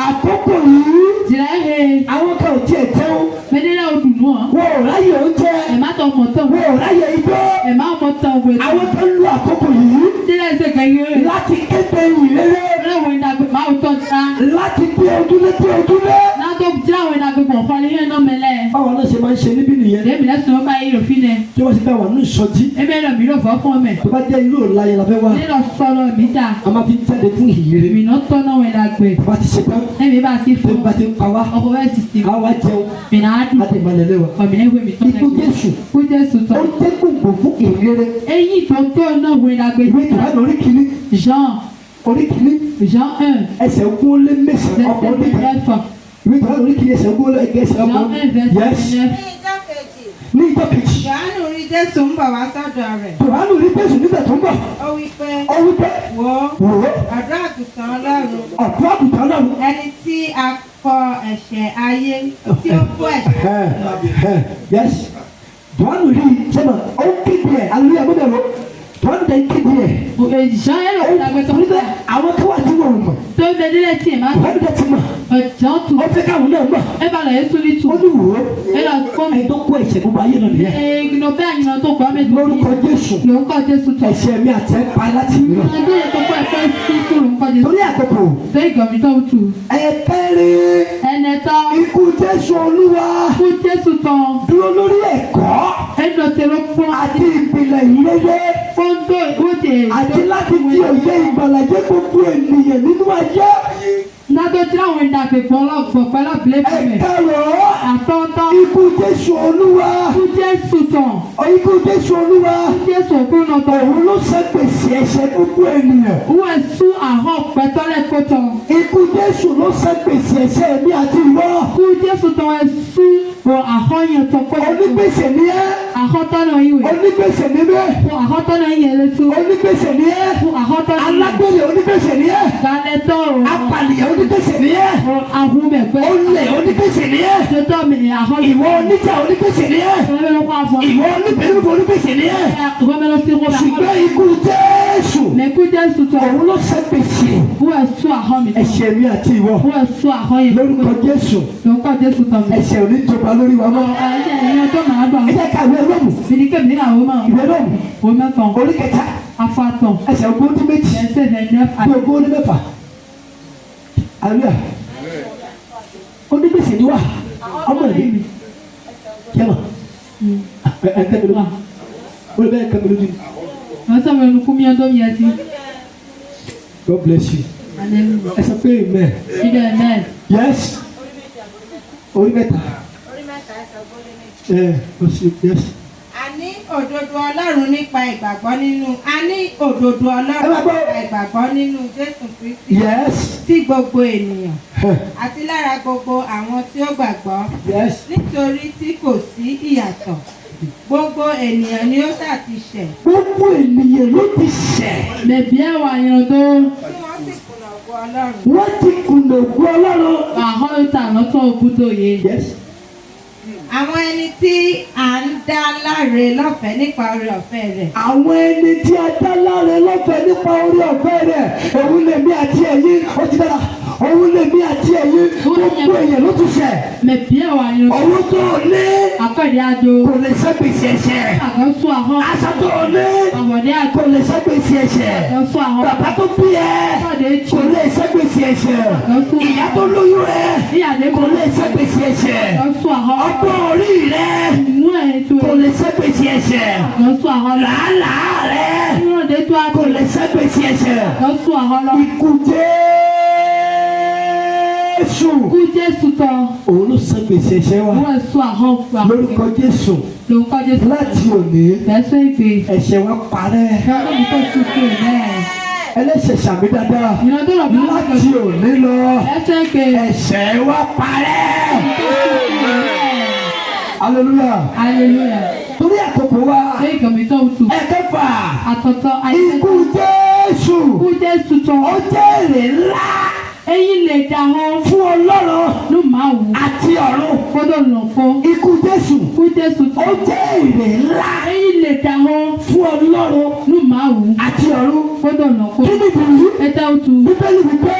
àkókò yìí àwọn kan ò tiẹ̀ jẹun wọ́n ò ráyè oúnjẹ wọ́n ò ráyè ijó àwọn tó ń lo àkókò yìí láti kéde ìrere láti gbé ojúlé báwo náà ṣe máa ń ṣe níbí nìyẹn tí wọ́n ti bá wà ní ìsọjí tó bá jẹ́ irú òǹlà yẹn la fẹ́ wá a máa fi ń jáde fún ìyèrè tó bá ti ṣe tán tó bá ti ń pa wá a wá jẹun a ti balẹ̀ lé wa ikú Jésù ó jẹ́ gbogbo fún ìrere ìwé ìtàn orí kìíní Jean 1 ẹsẹ̀ ogún lé mẹ́sàn-án ọkọ̀ ó lé kan ìwé ìtàn orí kìíní ẹsẹ̀ ogún lé ẹsẹ̀ ọkọ̀ yẹs ní ìjọ kejì. Jòhánù rí Jésù ń bọ̀ wá sọ́dọ̀ rẹ̀. Jòhánù rí Jésù nígbà tó ń bọ̀. Ó wí pé wò ó ọ̀dọ́ àgùntàn Ọlọ́run. Ẹni tí a kọ ẹ̀ṣẹ̀ ayé tí ó kó ẹ̀ṣẹ̀. Yes. Jòhánù rí sẹ́nà ó kéde ẹ̀ alẹ́ àgbẹ̀dẹ̀ lọ. Jòhánù dẹ̀ kéde ẹ̀. Àwọn tó wà tí wọ́n mọ̀. Jòhánù dẹ̀ ti mọ̀. Ó fẹ́ káwọn náà mọ̀. Ó ní wò ó. Ẹ tó kó ẹ̀ṣẹ̀ gbogbo ayé náà nìyẹn. Lórúkọ Jésù. Ẹ̀ṣẹ̀ mi àti ẹ̀ pa láti mìíràn. Torí àkókò. Ẹ̀kẹ́rẹ́. Ikú Jésù Olúwa. Dúró lórí ẹ̀kọ́. Àti ìpìlẹ̀ ìrere. Àti láti di òye ìgbàlàjẹ́ gbogbo ènìyàn nínú ayé. Ẹ̀kẹ́rọ̀. Ikú Jésù Olúwa. Ikú Jésù Olúwa. Òun ló ṣe gbèsè ẹ̀ṣẹ̀ gbogbo ènìyàn. Ikú Jésù ló ṣe gbèsè ẹ̀ṣẹ̀ mi àti ìwọ. Onígbèsè ni ẹ́. Onígbèsè ni mẹ́. Onígbèsè ni ẹ́. Alágbèrè onígbèsè ni ẹ́. Apànìyàn onígbèsè ni ẹ́. Olè onígbèsè ni ẹ́. Ìwọ oníjà onígbèsè ni ẹ́. Ìwọ oníbẹ̀rù onígbèsè ni ẹ́. Ṣùgbọ́n ikú Jésù. Òun ló ṣe gbèsè ẹ̀ṣẹ̀ mi àti ìwọ. Lórúkọ Jésù. Ẹ̀ṣẹ̀ ò ní jọba lórí wa mọ́. Ẹ jẹ́ ká ìwé Róòmù. Ìwé Róòmù. Orí kẹta. Ẹsẹ̀ ogún ọdún méjì. Bí ogún ọdún mẹ́fà. Àlùyà. Onígbèsè ni wà. Ọmọ ìlú. Kẹ́mà. Ẹ̀kẹ́ mi lójú. Olè bẹ́ẹ̀ kẹ́ mi lójú. God bless you. Ẹ sọ pé amen. Yes. Orí mẹ́ta. Yes. Àní òdodo Ọlọ́run nípa ìgbàgbọ́ nínú Jésù Kristi. Yes. Sí gbogbo ènìyàn. Àti lára gbogbo àwọn tí ó gbàgbọ́. Yes. Nítorí tí kò sí ìyàtọ̀. Gbogbo ènìyàn ni ó ṣáà ti ṣẹ̀. Gbogbo ènìyàn ló ti ṣẹ̀. Tí wọ́n sì kùnà ògo Ọlọ́run. Wọ́n ti kùnà ògo Ọlọ́run. Yes. Àwọn ẹni tí à ń dá láre lọ́fẹ̀ẹ́ nípa oore ọ̀fẹ́ rẹ̀. Àwọn ẹni tí a dá láre lọ́fẹ̀ẹ́ nípa oore ọ̀fẹ́ rẹ̀. Òun lèmi àti ẹ̀yin ó ti dára. Òun lèmi àti ẹ̀yin gbogbo èèyàn ló ti ṣẹ̀. Owó tó o ní kò lè ṣe gbèsè ẹ̀ṣẹ̀. Aṣọ tó o ní kò lè ṣe gbèsè ẹ̀ṣẹ̀. Bàbá tó bí ẹ kò lè ṣe gbèsè ẹ̀ṣẹ̀. Ìyá tó lóyún ẹ kò lè ṣe gbèsè ẹ̀ṣẹ̀. Ọgbọ́n orí rẹ kò lè ṣe gbèsè ẹ̀ṣẹ̀. Làálàá rẹ kò lè ṣe gbèsè ẹ̀ṣẹ̀. Ikú Jésù òun ló san gbèsè ẹ̀ṣẹ̀ wa. Lórúkọ Jésù láti òní ẹ̀ṣẹ̀ wa parẹ́. Ẹlẹ́ṣẹ̀ ṣàmì dáadáa láti òní lọ ẹ̀ṣẹ̀ wa parẹ́. Hallelujah. Torí àkókò wa ẹ̀kẹfà ikú Jésù ó jẹ́ èrè ńlá. Ẹ̀yin lè dà hàn fún Ọlọ́run àti ọ̀run. Kódò lọ́kọ́. Ikú Jésù. Ikú Jésù. Ó jẹ́ èrè ńlá. Èyí lè dáhùn. Fún Ọlọ́run. Ló máa wù. Àti ọ̀run. Kódò lọ́kọ́. Kí ni ìdùnnú? Ẹ̀dá òtù. Bíbélì wípé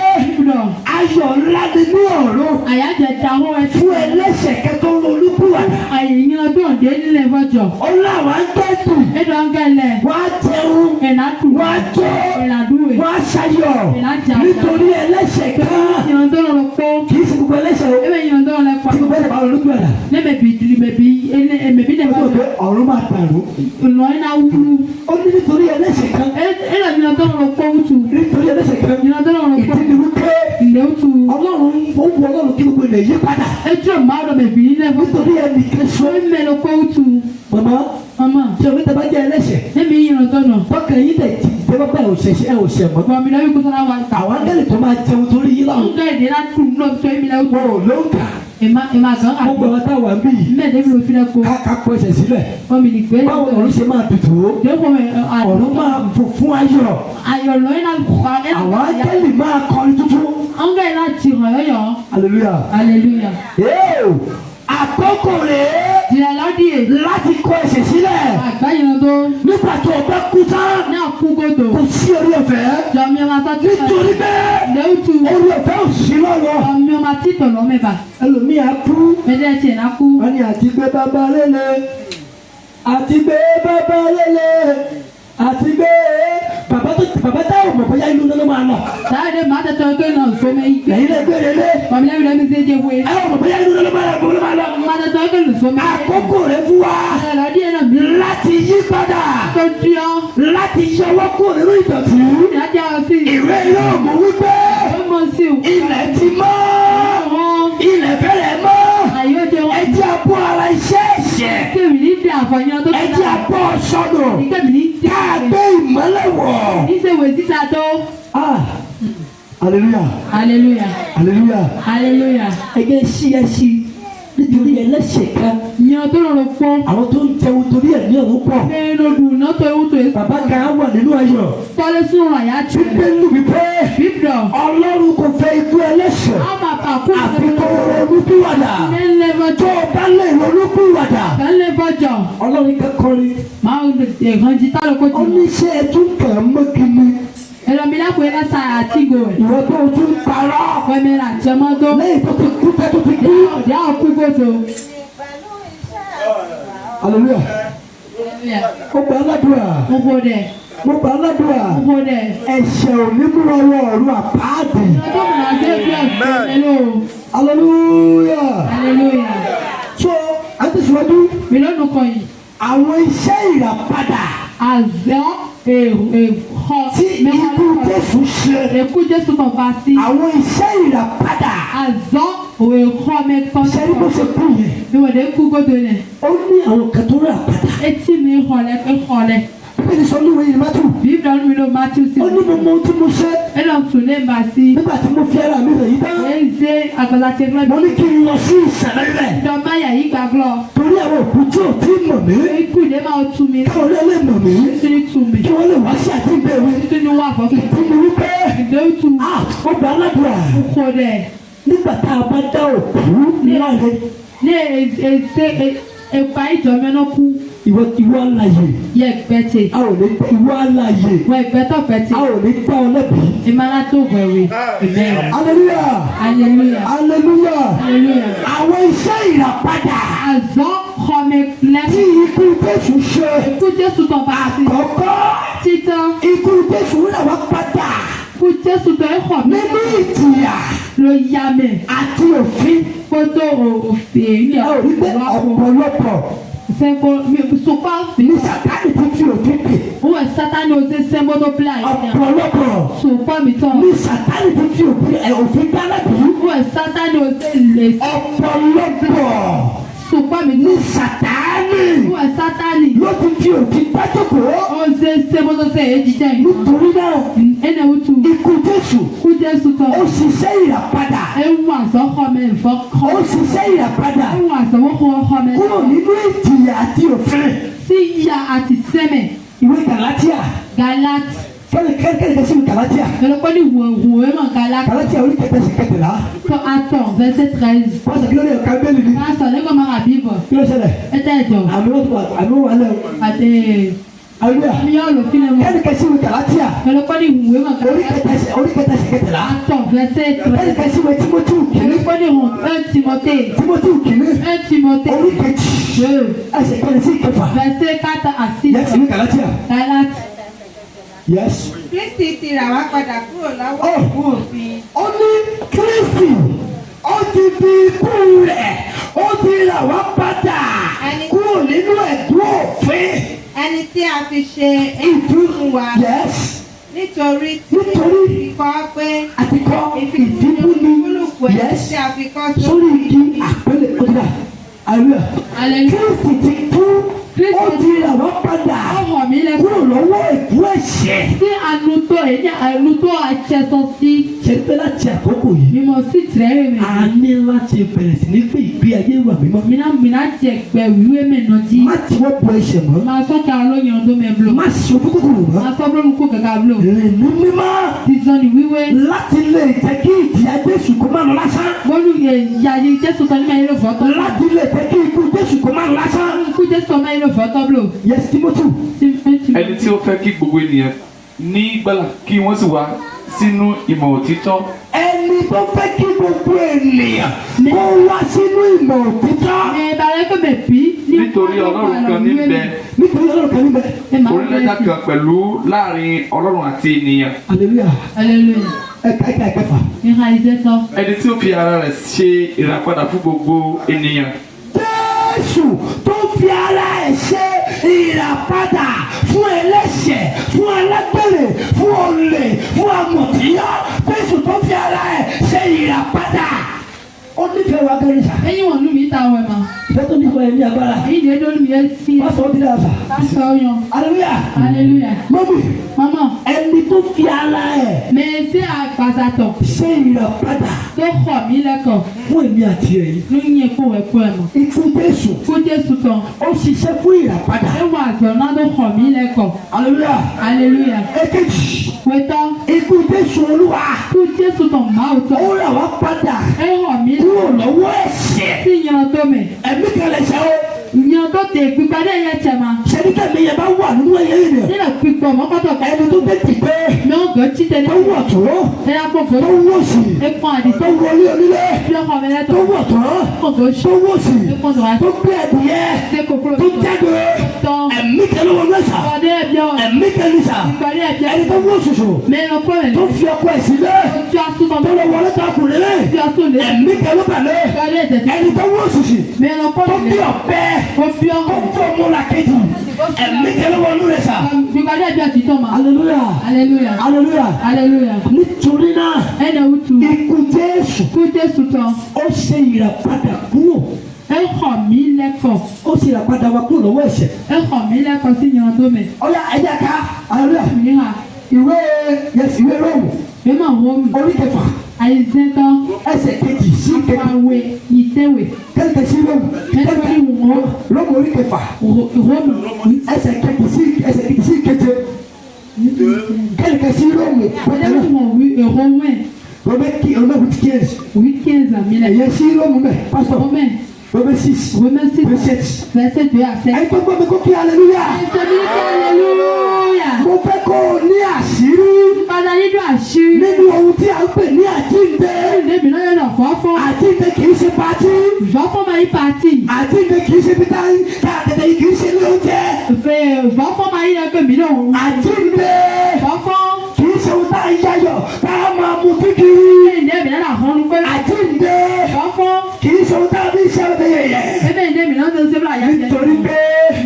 ayọ̀ ńlá ni ní ọ̀run. Àyájẹ dáhùn ẹ. Fún ẹlẹ́ṣẹ̀ kẹ́tọ́ olúkúwàdà. Àyèyàn ọdún òde nílẹ̀ fọjọ́. Ó láwọn akẹ́tù. Ẹ̀dọ̀ ń gẹlẹ̀. Wọ́n á jẹun. Ẹ̀nàdù. Wọ́n á jó. Ẹ̀nàdùwẹ̀. Wọ́n á ṣayọ̀. Ẹ̀nàjà. Nítorí ẹlẹ́ṣẹ̀ kan. Ìyàn tó lọ pọ̀. Kì í ṣe gbogbo ẹlẹ́ṣẹ̀ o. Ebe ìyàn tó lọ pọ̀. Tí gbogbo ẹlẹ́ṣẹ̀ bá olúkúwàdà. Ne mẹbi dẹ Ó tó ọ̀run máa dàrú. Ìlọ iná wúlú. Ó ní nítorí ẹlẹ́ṣẹ̀ kan. Ẹ̀rọ ìyàn tó lọ pọ̀ wútu. Nítorí ẹlẹ́ṣẹ̀ kan. Ìyàn tó lọ pọ̀. Ìdí ni wípé Ilé wútu. Ọlọ́run ó wù Ọlọ́run kí gbogbo ilẹ̀ yí padà. Ẹjọ́ máa lọ mẹbi nílẹ̀ fọjọ́. Nítorí ẹnìkan sọ. Ó mẹ́lọ pọ̀ wútu. Màmá. Mama. Ṣé o ní tẹ́lá jẹ́ ẹlẹ́ṣẹ̀? Níbi ìyàn tó nà. Bọ́kàn yín dẹ̀ ti tẹ́lá bá òṣèṣẹ́ mọ́. Bọ̀ mi lọ́wọ́ ikú sọ́nà wa. Àwọn akẹ́lẹ̀ tó máa jẹun torí yín láwọn. Ń gẹ̀dẹ̀ láti tún lọ́wọ́ tó èmi lọ́wọ́. Wọ́n ò ló ń kà. Ìmá gan àgbọ̀. Gbogbo ọ̀tá wà ń bí yìí. Mẹ́ẹ̀dẹ́ mi ló fi lẹ́kọ̀ọ́. Ká kó ẹsẹ̀ sílẹ̀. Wọ́n mi lè gbé. Báwo ọ̀run ṣe máa tutù ó? Dẹ́kun Ọ̀run máa fún ayọ̀. ayọ̀ lọ́yìn náà kọ́ ẹ̀. Àwọn akẹ́lẹ̀ máa kọrin tuntun. Ń gẹ̀dẹ̀ láti hàn yọ̀yọ̀. Hallelujah. Hallelujah. Àkókò rèé Jìnnà lọ́dí è. láti kó ẹsẹ̀ sílẹ̀. Àgbáyé tó. Nígbà tó o bá kú tán. Ní àkúgbòdò. Kò sí orí ọ̀fẹ́. Jọ̀mí ọmọ sátú. Nítorí bẹ́ẹ̀ Lẹ́wùtù. orí ọ̀fẹ́ ò sí lọ́wọ́. Jọ̀mí ọmọ títọ̀ lọ́mẹ̀bà. Ẹlòmíì á kú. Mẹ́tẹ́ tiẹ̀ náà kú. Wọ́n ní àti gbé bàbá lélẹ̀. Àti gbé bàbá lélẹ̀. Àti gbé bàbá táwọn mọ̀ bóyá inú ló máa lọ. Sáyẹ̀dẹ̀ máa tẹ̀tọ̀ pé náà sọ mẹ́ ike. Ẹ̀yin lè gbé lélẹ̀. Kọ̀mí lẹ́bi lẹ́bi ṣe jẹ́ wé. Ẹ mọ̀ bóyá inú ló máa lọ. Máa tẹ̀tọ̀ pé lùsọ mẹ́. Àkókò rẹ̀ fún wa. Jìnnà lọ́dí ẹ̀ náà bí. Láti yí padà. Tó di ọ́. Láti yọwọ́ kúrò nínú ìdọ̀tí. Ìdájọ́ ọ sí. Ìwé yóò mú wípé Ó mọ̀ sí o. ilẹ̀ ti mọ́. Ilẹ̀ fẹ́rẹ̀ mọ́. Àyè ó jẹ wọ́n. Ẹ jẹ́ abọ́ ara iṣẹ́ ẹ̀ṣẹ̀. Kébì ní bí àfọ̀yàn tó Ẹ jẹ́ abọ́ sọ́nù. Kébì ní tí. Ká gbé ìmọ́lẹ̀ wọ̀. Ìṣèwé sísá tó. Hallelujah. Hallelujah. Hallelujah. Hallelujah. Ẹgbẹ́ sí ẹ sí nítorí ẹlẹ́ṣẹ̀ kan. Ìyàn tó rọrùn pọ̀. Àwọn tó ń jẹun torí ẹ̀ ní ọ̀run pọ̀. Bẹ́ẹ̀ ló dùn náà tó ewu tó yẹ. Bàbá kan wà nínú ayọ̀. Tọ́lé sún àyà tù. Bíbélì wípé Bíbélọ̀. Ọlọ́run kò fẹ́ ikú ẹlẹ́ṣẹ̀. Á máa pa kú. Àfi kó ronúpìwàdà. Ní lẹ́fọ̀jọ́. Tó o bá lè ronúpìwàdà. Ní lẹ́fọ̀jọ́. Ọlọ́run kẹ́kọ̀ọ́rin. Máa ń ẹ̀kan jí tálọ́ kó jù. Oníṣẹ́ ẹ̀tún kàn mọ́ kíni. Ẹlòmí lápò ẹ̀ lẹ́sà àtìgò ẹ̀. Ìwọ tó o tún parọ́. Wẹ́mẹ́rà jẹmọ́ tó. Lẹ́yìn tó ti kú tẹ́ tó ti kú. Ìyá òkú gbòdò. Hallelujah. Mo gbà aládùúrà. Mo bò dẹ̀. Mo gbà aládùúrà. Mo bò dẹ̀. Ẹ̀ṣẹ̀ ò ní mú ọwọ́ ọ̀run àpáàdì. Ọjọ́ mìíràn ṣe é bí ọ̀sẹ̀ hello. Hallelujah. Hallelujah. So, a ti sọ́jú. Mi lónìí kọ yìí. Àwọn iṣẹ́ ìràpadà. Àzọ́ èèkọ́. Tí ikú Jésù ṣe. Èkú Jésù kan bá sí. Àwọn iṣẹ́ ìràpadà. Àzọ́ èèkọ́ mẹ́tọ́. Ṣé ní bó ṣe kú yẹn? Mi wò dé kú gbódò yẹn. Ó ní àwọn kan tó rà padà. Etí mi hànlẹ̀ pé hànlẹ̀. Bíbélì sọ ní ìwé yìí Mátù. Bíbélì ọdún mi ló Matthew sí. Ó ní mo mọ ohun tí mo ṣe. Ẹ lọ tún lé mbà sí. Nígbà tí mo fi ara mi rẹ̀ yí tán. Ẹ ń ṣe àgbàlá ṣe fẹ́ Mo ní kí n lọ sí ìsàlẹ̀ rẹ̀. Ìjọba yà yí gbàgbọ́. Torí àwọn òkú tí ò tí mọ̀ mí. Ikú ìdè máa tú mi. Káwọn lé lè mọ̀ mí. Nítorí tú mi. Kí wọ́n lè wá sí àti ìbẹ̀rù. Nítorí wà fọ́fẹ́. Ìdí mi wípé. Ìdè ó tú. Ó gba aládùúrà. Kò dẹ̀. Nígbà tá a bá dá òkú láre. Ní ẹ̀ka ìjọba náà kú. Ìwọ alààyè. Yẹ gbẹ́tẹ̀. A ò ní ìwọ alààyè. Wọ ìgbẹ́tọ̀ gbẹ́tẹ̀. A ò ní dá ọ lẹ́bi. Ìmọ̀lá tó wẹ̀wẹ̀. Amen. Hallelujah. Hallelujah. Hallelujah. Hallelujah. Àwọn iṣẹ́ ìràpadà. Àzọ́ kọ́mi Tí lẹ́kọ̀ọ́. ikú Jésù ṣe. Ikú Jésù tó bá sí. Àkọ́kọ́. Títán. Ikú Jésù rà wá padà. Ikú Jésù tó ẹ̀ kọ̀ mí. Nínú ìjìyà. Ló yá mi. Àti òfin. Kótó òfin ní A ò rí pé ọ̀pọ̀lọpọ̀. Sẹ́ńkó mi sopa. Ní Sátánì ti fi òfin pè. Wọ́n Sátánì ó ṣe sẹ́ńkó tó pílà yìí. Ọ̀pọ̀lọpọ̀. Sopa mi tán. Ní Sátánì ti fi òfin dáná bí. Wọ́n Sátánì ó ṣe lè. Ọ̀pọ̀lọpọ̀. Sopa mi Ní tán. Sátánì. Wọ́n Sátánì. Ló ti fi òfin dájọ́kọ̀. Ó ṣe sẹ́ńkó tó ṣe èyí jíjẹ́ yìí. Nítorí náà. Ẹnì wútu. Ikú Jésù. Kú Jésù tán. Ó ṣiṣẹ́ ìràpadà. Ewu àsọ̀kọ́ mi nfọ́ kọ́. Ó ṣiṣẹ́ ìràpadà. Ewu àsọ̀wọ́kọ́ ọkọ mi. Kúrò nínú ìjìyà àti òfin. Sí ìyá àti sẹ́mẹ̀. Ìwé Gàlátíà. Galat Quel signe Galatia? Galatia, oui, qu'est-ce là? Attends, verset 13. Parce que l'on est au Campbell, il dit. Ah, ça n'est comme un Bible. Tu le sais là? Alléluia. Quel signe Galatia? Attends, verset 13. Quel signe Timothée? 1 Timothée. Verset 4 à 6. Yes, oui, Galatia. Galates. Yes. Kristi ti rà wá padà kúrò lọ́wọ́ ìkú òfin. Ó ní Kristi, ó ti fi ikú rẹ̀, ó ti rà wá padà kúrò nínú ẹ̀dùn òfin. Ẹni tí a fi ṣe ìfúnnu wa. Yes. Nítorí ìfikọ́ pé ìfikúnlùkù ẹni tí a fi kọ́ sórí igi àpẹẹrẹ ọ̀dà. Àlùyà. Kristi ti kú. Ó ti rà wá padà kúrò lọ́wọ́ ìkú ẹ̀ṣẹ̀. Sí àlùtò àṣẹsọ sí. Ṣé pé láti àkókò yìí? Mímọ̀ sí tìrẹ́rẹ́ mi. A ní láti bẹ̀rẹ̀ sí ní pé ìgbé ayé wà mímọ́. Mìíràn ti ẹgbẹ́ wíwé mẹ́nà jí. Má ti wọ́n bọ ẹ̀ṣẹ̀ mọ́. Màá sọ́kà olóyin ọdún mẹ́bùlò. Má ṣe kúkúrú mọ́. Màá sọ́ bọ́lú kó gàgà bùlò. Rìnnú mímọ́. Tìzọ́nì wíwé. Láti lè jẹ́ kí ìjìyà Jésù kó má lọ lásán. Bọ́lú ìyáyé Jésù kan ní mẹ́rin ló fọ́tọ́. Láti lè jẹ́ kí ikú Jésù kó má lọ lásán. Ikú Jésù kan mẹ́rin ló fọ́tọ́ bùlò. Yes, Timothy. Ẹni tí ó fẹ́ kí gbogbo ènìyàn ní ìgbàlà kí wọ́n sì wá sínú ìmọ̀ òtítọ́. Ẹni tó fẹ́ kí gbogbo ènìyàn kó wá sínú ìmọ̀ òtítọ́. Ìbàrẹ̀ kò bẹ̀ bí. Nítorí Ọlọ́run kan níbẹ̀. Nítorí Ọlọ́run kan níbẹ̀. Orílẹ̀-èdè kan pẹ̀lú láàrin Ọlọ́run àti ènìyàn. Hallelujah. Hallelujah. Ẹ̀ka ẹ̀kẹfà. Ìhà ìzẹ́tọ̀. Ẹni tí ó fi ara rẹ̀ ṣe ìràpadà fún gbogbo ènìyàn. Jésù tó fi ara ẹ̀ ṣe ìràpadà fún ẹlẹ́ṣẹ̀, fún alágbèrè, fún olè, fún amọ̀tíyọ́. Jésù tó fi ara ẹ̀ ṣe ìràpadà. Ó nífẹ̀ẹ́ wa gẹ́gẹ́ sà. Ẹyin wọn nú mi ta wẹ̀ ma. Ìfẹ́ tó nífẹ̀ẹ́ ẹ̀mí agbára. Èyí ni ẹjọ́ mi yẹn sí. Má sọ ọ́ dídá sà. Pásítọ̀ yan. Hallelujah. Hallelujah. Mọ́mí. Mama. Ẹni tó fi ara ẹ̀ Mèsì àgbàsàtọ̀. ṣe ìràpadà. Tó kọ̀ mí lẹ́kọ̀ọ́. Fún èmi àti ẹ̀yin. Ló ń yẹ kó ẹ̀kú ẹ̀ mọ̀. Ikú Jésù. Kó Jésù tán. Ó ṣiṣẹ́ fún ìràpadà. Ẹ wà àgbọ̀nà tó kọ̀ mí lẹ́kọ̀ọ́. Hallelujah. Hallelujah. Èkejì. Wẹ́tọ́. Ikú Jésù Olúwa. Kó Jésù tán máa ò tán. Ó rà wá padà. Ẹ hàn mí Kúrò lọ́wọ́ ẹ̀ṣẹ̀. sí yan tó mẹ̀. Ẹ̀mí kan lè ṣe ó. Yan tó tẹ̀ pípadé yẹn tẹ̀ ma. Ṣé ní kẹ́mi yẹn bá wà nínú ẹ̀yẹ yìí rẹ̀? Nílẹ̀ pípọ̀ mọ́kọ́tọ̀ kan. Ẹni tó tètè pé. Mẹ́wọ́n gàn tí tẹ̀lé. Tó wọ̀ tó. Ẹ yà kó fò. Tó wọ̀ sí. Ẹ pọ́n àdìsọ́. Tó wọlé onílé. Bí ọkọ̀ mi lẹ́tọ̀. Tó wọ̀ tó. Kò tó ṣe. Tó wọ̀ sí. Ẹ pọ́n tó wá. Tó gbé ẹ̀dìyẹ. Ṣé kòkòrò Tó jáde. tán. Ẹ̀mí kan ló wọ mẹ́sà. Ìpàdé ẹ̀bí ọ̀. Ẹ̀mí kan ní sà. Ìpàdé ẹ̀bí ọ̀. Ẹni tó wọ̀ ṣoṣo. Mẹ́rin kọ́ ẹ̀ Tó fi ọkọ ẹ̀ sílẹ̀. Ojú asúnmọ́. Tó lọ wọlé tó ọkùnrin lé. Ojú asúnlé. Ẹ̀mí kan ló bàlẹ̀. Ìpàdé ẹ̀jẹ̀. Ẹni tó wọ̀ ṣoṣì. Mẹ́rin kọ́ Tó ẹ̀ bí ọ̀pẹ. Ó fi ọ́. Tó tó múra kejì. Ẹ̀mí kan ló wọnú rẹ̀ sà. Ìpàdé ẹ̀bí ọ̀ ti tọ́ ma. Hallelujah. Hallelujah. Hallelujah. Hallelujah. Nítorí náà. Ẹnà wùtù. Ikú Jésù. Kú Jésù tán. Ó ṣe ìràpadà kúrò. Ẹ hàn mí lẹ́kọ̀ọ́. Ó ṣe ìràpadà wa kúrò lọ́wọ́ ẹ̀ṣẹ̀. Ẹ hàn mí lẹ́kọ̀ọ́ sí yan tó mẹ̀. Ọ̀yá ẹ̀jẹ̀ ká. Hallelujah. Ìyá. Ìwé yẹsì ìwé Róòmù. Ẹ máa wọ́n mi. Orí kẹfà. Àìsẹ́tọ́. Ẹsẹ̀ kejì sí kejì. Àwẹ̀ ìtẹ̀wé. Kẹ́lẹ́kẹ́ sí Róòmù. Ẹ̀sẹ̀ ìwọ̀n. Róòmù orí kẹfà. Róòmù. Ẹsẹ̀ kejì sí keje. Kẹ́lẹ́kẹ́ sí Róòmù. Ẹ̀dẹ́gbẹ̀rún Romain. Romain 8:15. 8:15 à 1000. Ẹ̀yẹ sí Róòmù mẹ́. Pásítọ̀. Romain. Romain 6. Romain 6. Verset. Verset 2 à 7. Ẹ̀yin tó gbọ́ mi kó kí hallelujah. Hallelujah. Mo fẹ́ kó o ní àṣírí. Padà nínú àṣírí. Nínú ohun tí a ń pè ní àjínde. Ìdèbí náà yẹn lọ fọ́fọ́. Àjínde kì í ṣe pátí. Ìfọ́fọ́ máa yí pàtì. Àjínde kì í ṣe bí tẹ̀tẹ̀ yìí kì í ṣe ní oúnjẹ. Ìfọ́fọ́ máa yí ẹgbẹ́ mi náà. Àjínde Ìfọ́fọ́. kì í ṣe ohun tá a yáyọ̀ tá a máa mú kíkiri. Ìdèbí náà hàn pé. Àjínde Ìfọ́fọ́. kì í ṣe ohun tá a fi ṣe ọ̀dẹ yẹyẹ. Ebe ìdèbí náà tó ṣe fúlà yá jẹ. Nítorí pé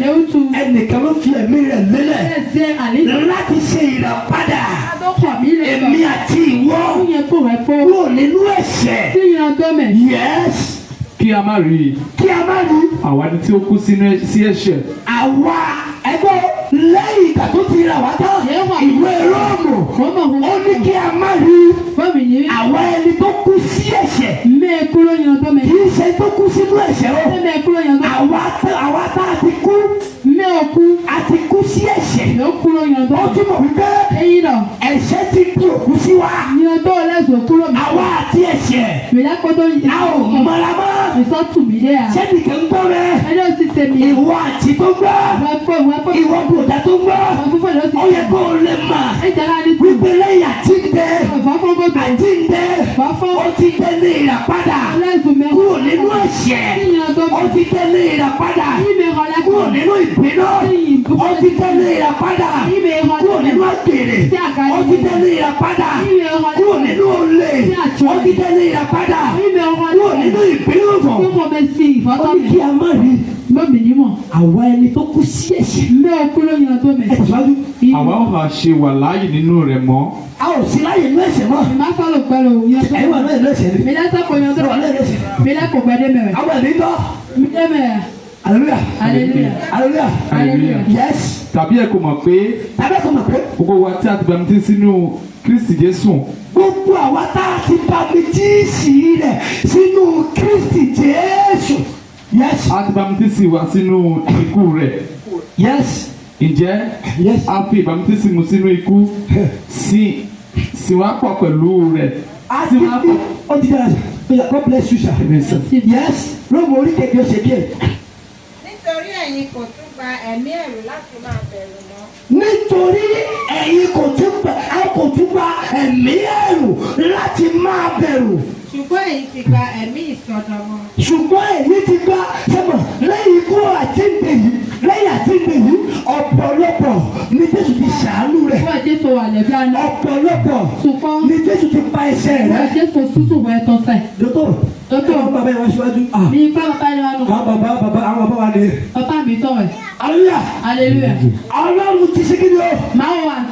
Lẹ́wùtú. ẹnìkan ló fi ẹ̀mí rẹ̀ lélẹ̀ Ẹ̀sẹ̀ àlejò. láti ṣe ìràpadà. Adókọ̀ mi lè lọ. Èmi àti ìwọ Ó yẹ kó rẹ̀ pé. kúrò nínú ẹ̀ṣẹ̀. Tí yan tó mẹ̀. Yes. Kí a má rí i. Kí a má rí Àwa ni tí ó kú sí ẹ̀ṣẹ̀. àwa ẹgbẹ́ lẹ́yìn ìgbà tó ti rà wá tán. Ìwé Róòmù ó ní kí a má rí Fọ́ọ̀mù ní. àwa ẹni tó kú sí ẹ̀ṣẹ̀. Mẹ́ kúrò yan tó mẹ̀. Kì í ṣe tó kú sínú ẹ̀ṣẹ̀ o. Mẹ́ kúrò yan tó mẹ̀. Àwa tá a ti kú. Mẹ́ òkú. A ti kú sí ẹ̀ṣẹ̀. Mẹ́ kúrò yan tó Ó mẹ̀. túmọ̀ wípé Eyín náà. Ils sont tous milliards. C'est du campo, mais ils voient un peu. Ils voient pour ta tombe. On y a pour les mains. Oui, mais là, il y a Ajinde. On t'y tenait la pada. Pour les noirs, on t'y tenait la pada. Pour les noirs, on t'y tenait la pada. Pour les noirs, on t'y tenait la pada. Pour les noirs, on t'y tenait la pada. Pour les noirs, on qui a mari. Àwa ẹni tó kú sí ẹ̀ṣẹ̀. Àwa ò máa ṣe wà láàyè nínú rẹ̀ mọ́. A ò sí láyè nínú ẹ̀ṣẹ̀ mọ́. Ẹ̀yin wà lóye lẹ́sẹ̀ ni. Wà lóye lẹ́sẹ̀. Àwọn ẹ̀mí gbọ́. Hallelujah. Hallelujah. Hallelujah. Yes. Tàbí ẹ kò mọ̀ pé. Gbogbo wa tí a ti bẹ̀rù sínú Kristi Jésù. Gbogbo àwa tá a ti baptisi rẹ̀ sínú Kristi Jésù. Yes. A ti baptisi wa sínú ikú rẹ̀. Yes. Ǹjẹ́ a fi baptisi mu sínú ikú sí wa pọ̀ pẹ̀lú rẹ̀. A ti fi ó ti dára God bless you sir. Yes. Lóòmù orí kẹ̀kẹ́ ṣe díẹ̀. Nítorí ẹ̀yin kò tún gba ẹ̀mí ẹ̀rù láti máa bẹ̀rù mọ́. Nítorí ẹ̀yin kò tún gba ẹ̀mí ẹ̀rù láti máa bẹ̀rù. Ṣùgbọ́n ẹ̀yin ti gba ẹ̀mí ìsọdọmọ. Ṣùgbọ́n ẹ̀yin ti gba sẹ́mọ̀ lẹ́yìn ikú àjíǹde yìí ọ̀pọ̀lọpọ̀ ni Jésù ti ṣàánú rẹ̀. Ọ̀pọ̀lọpọ̀ ni Jésù ti pa ẹ̀ṣẹ̀ rẹ̀. Dókítà bàbá yẹn wá síwájú. Àwọn bàbá wa ni. Bàbá mi tọ̀ ẹ̀. Hallelujah. Ọlọ́run ti ṣe kí ni o?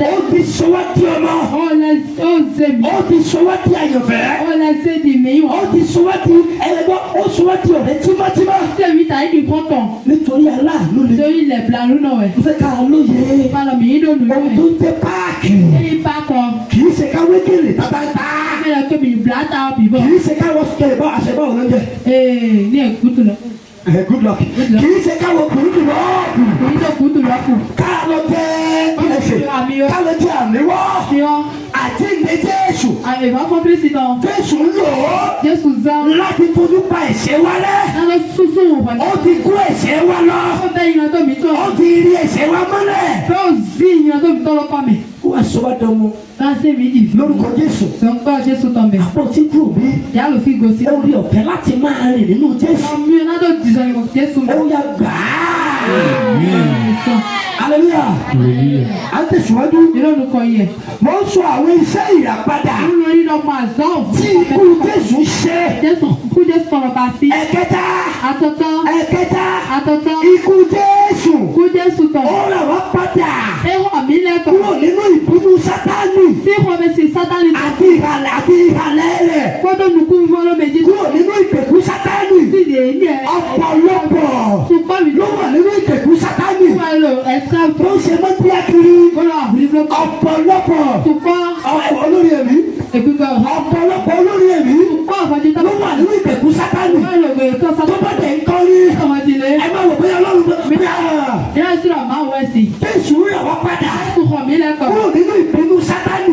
Ó ti sọ wá di ọmọ. Ó ti sọ wá di àyànfẹ́. Ó ti sọ wá di ẹlẹgbọ́. Ó sọ wá di ọ̀rẹ́ tímọ́tímọ́. Nítorí aláàánú ni. Mo fẹ́ ká lóye. Ohun tó ń jẹ́ páàkì. Kì í ṣe ká wékèlè tábàtà. Kì í ṣe ká wọ́n sọ̀rọ̀ bá àṣẹ báwo ló ń jẹ. Good luck. Kì í ṣe ká wọ́n kùrú dùn lọ́ọ̀kù. Ká lọ jẹ́ àmì wọ́. Àjíǹde Jésù. Jésù ń lò ó láti fojú pa ẹ̀ṣẹ̀ wa rẹ́. Ó ti kú ẹ̀ṣẹ̀ wa lọ. Ó ti rí ẹ̀ṣẹ̀ wa mọ́lẹ̀. Ó wá sọ wá dánwó. Lórúkọ Jésù. Àpò tí kúrò bí. Ó rí ọ̀fẹ́ láti máa rìn nínú Jésù. Ó yá gbà á. Hallelujah. A ń tẹ̀síwájú. Mo ń sọ àwọn iṣẹ́ ìràpadà tí ikú Jésù ṣe. Ẹ̀kẹta. Ikú Jésù. Ó rà wá padà. Kúrò nínú ìbínú Sátánì. Àti ìhàlẹ̀ rẹ̀. Kúrò nínú ìgbèkùn Sátánì. Ọ̀pọ̀lọpọ̀ ló wà nínú ìgbèkùn Sátánì. Tó ṣe mọ́ bí akiri. Ọ̀pọ̀lọpọ̀ olórí ẹ̀mí. Ọ̀pọ̀lọpọ̀ olórí ẹ̀mí. Ló wà nínú ìgbèkùn Sátánì. Tó bá dẹ̀ ń kọ́rí. Ẹ má wò pé Ọlọ́run bí Jésù rẹ̀ wá padà. Kúrò nínú ìbínú Sátánì.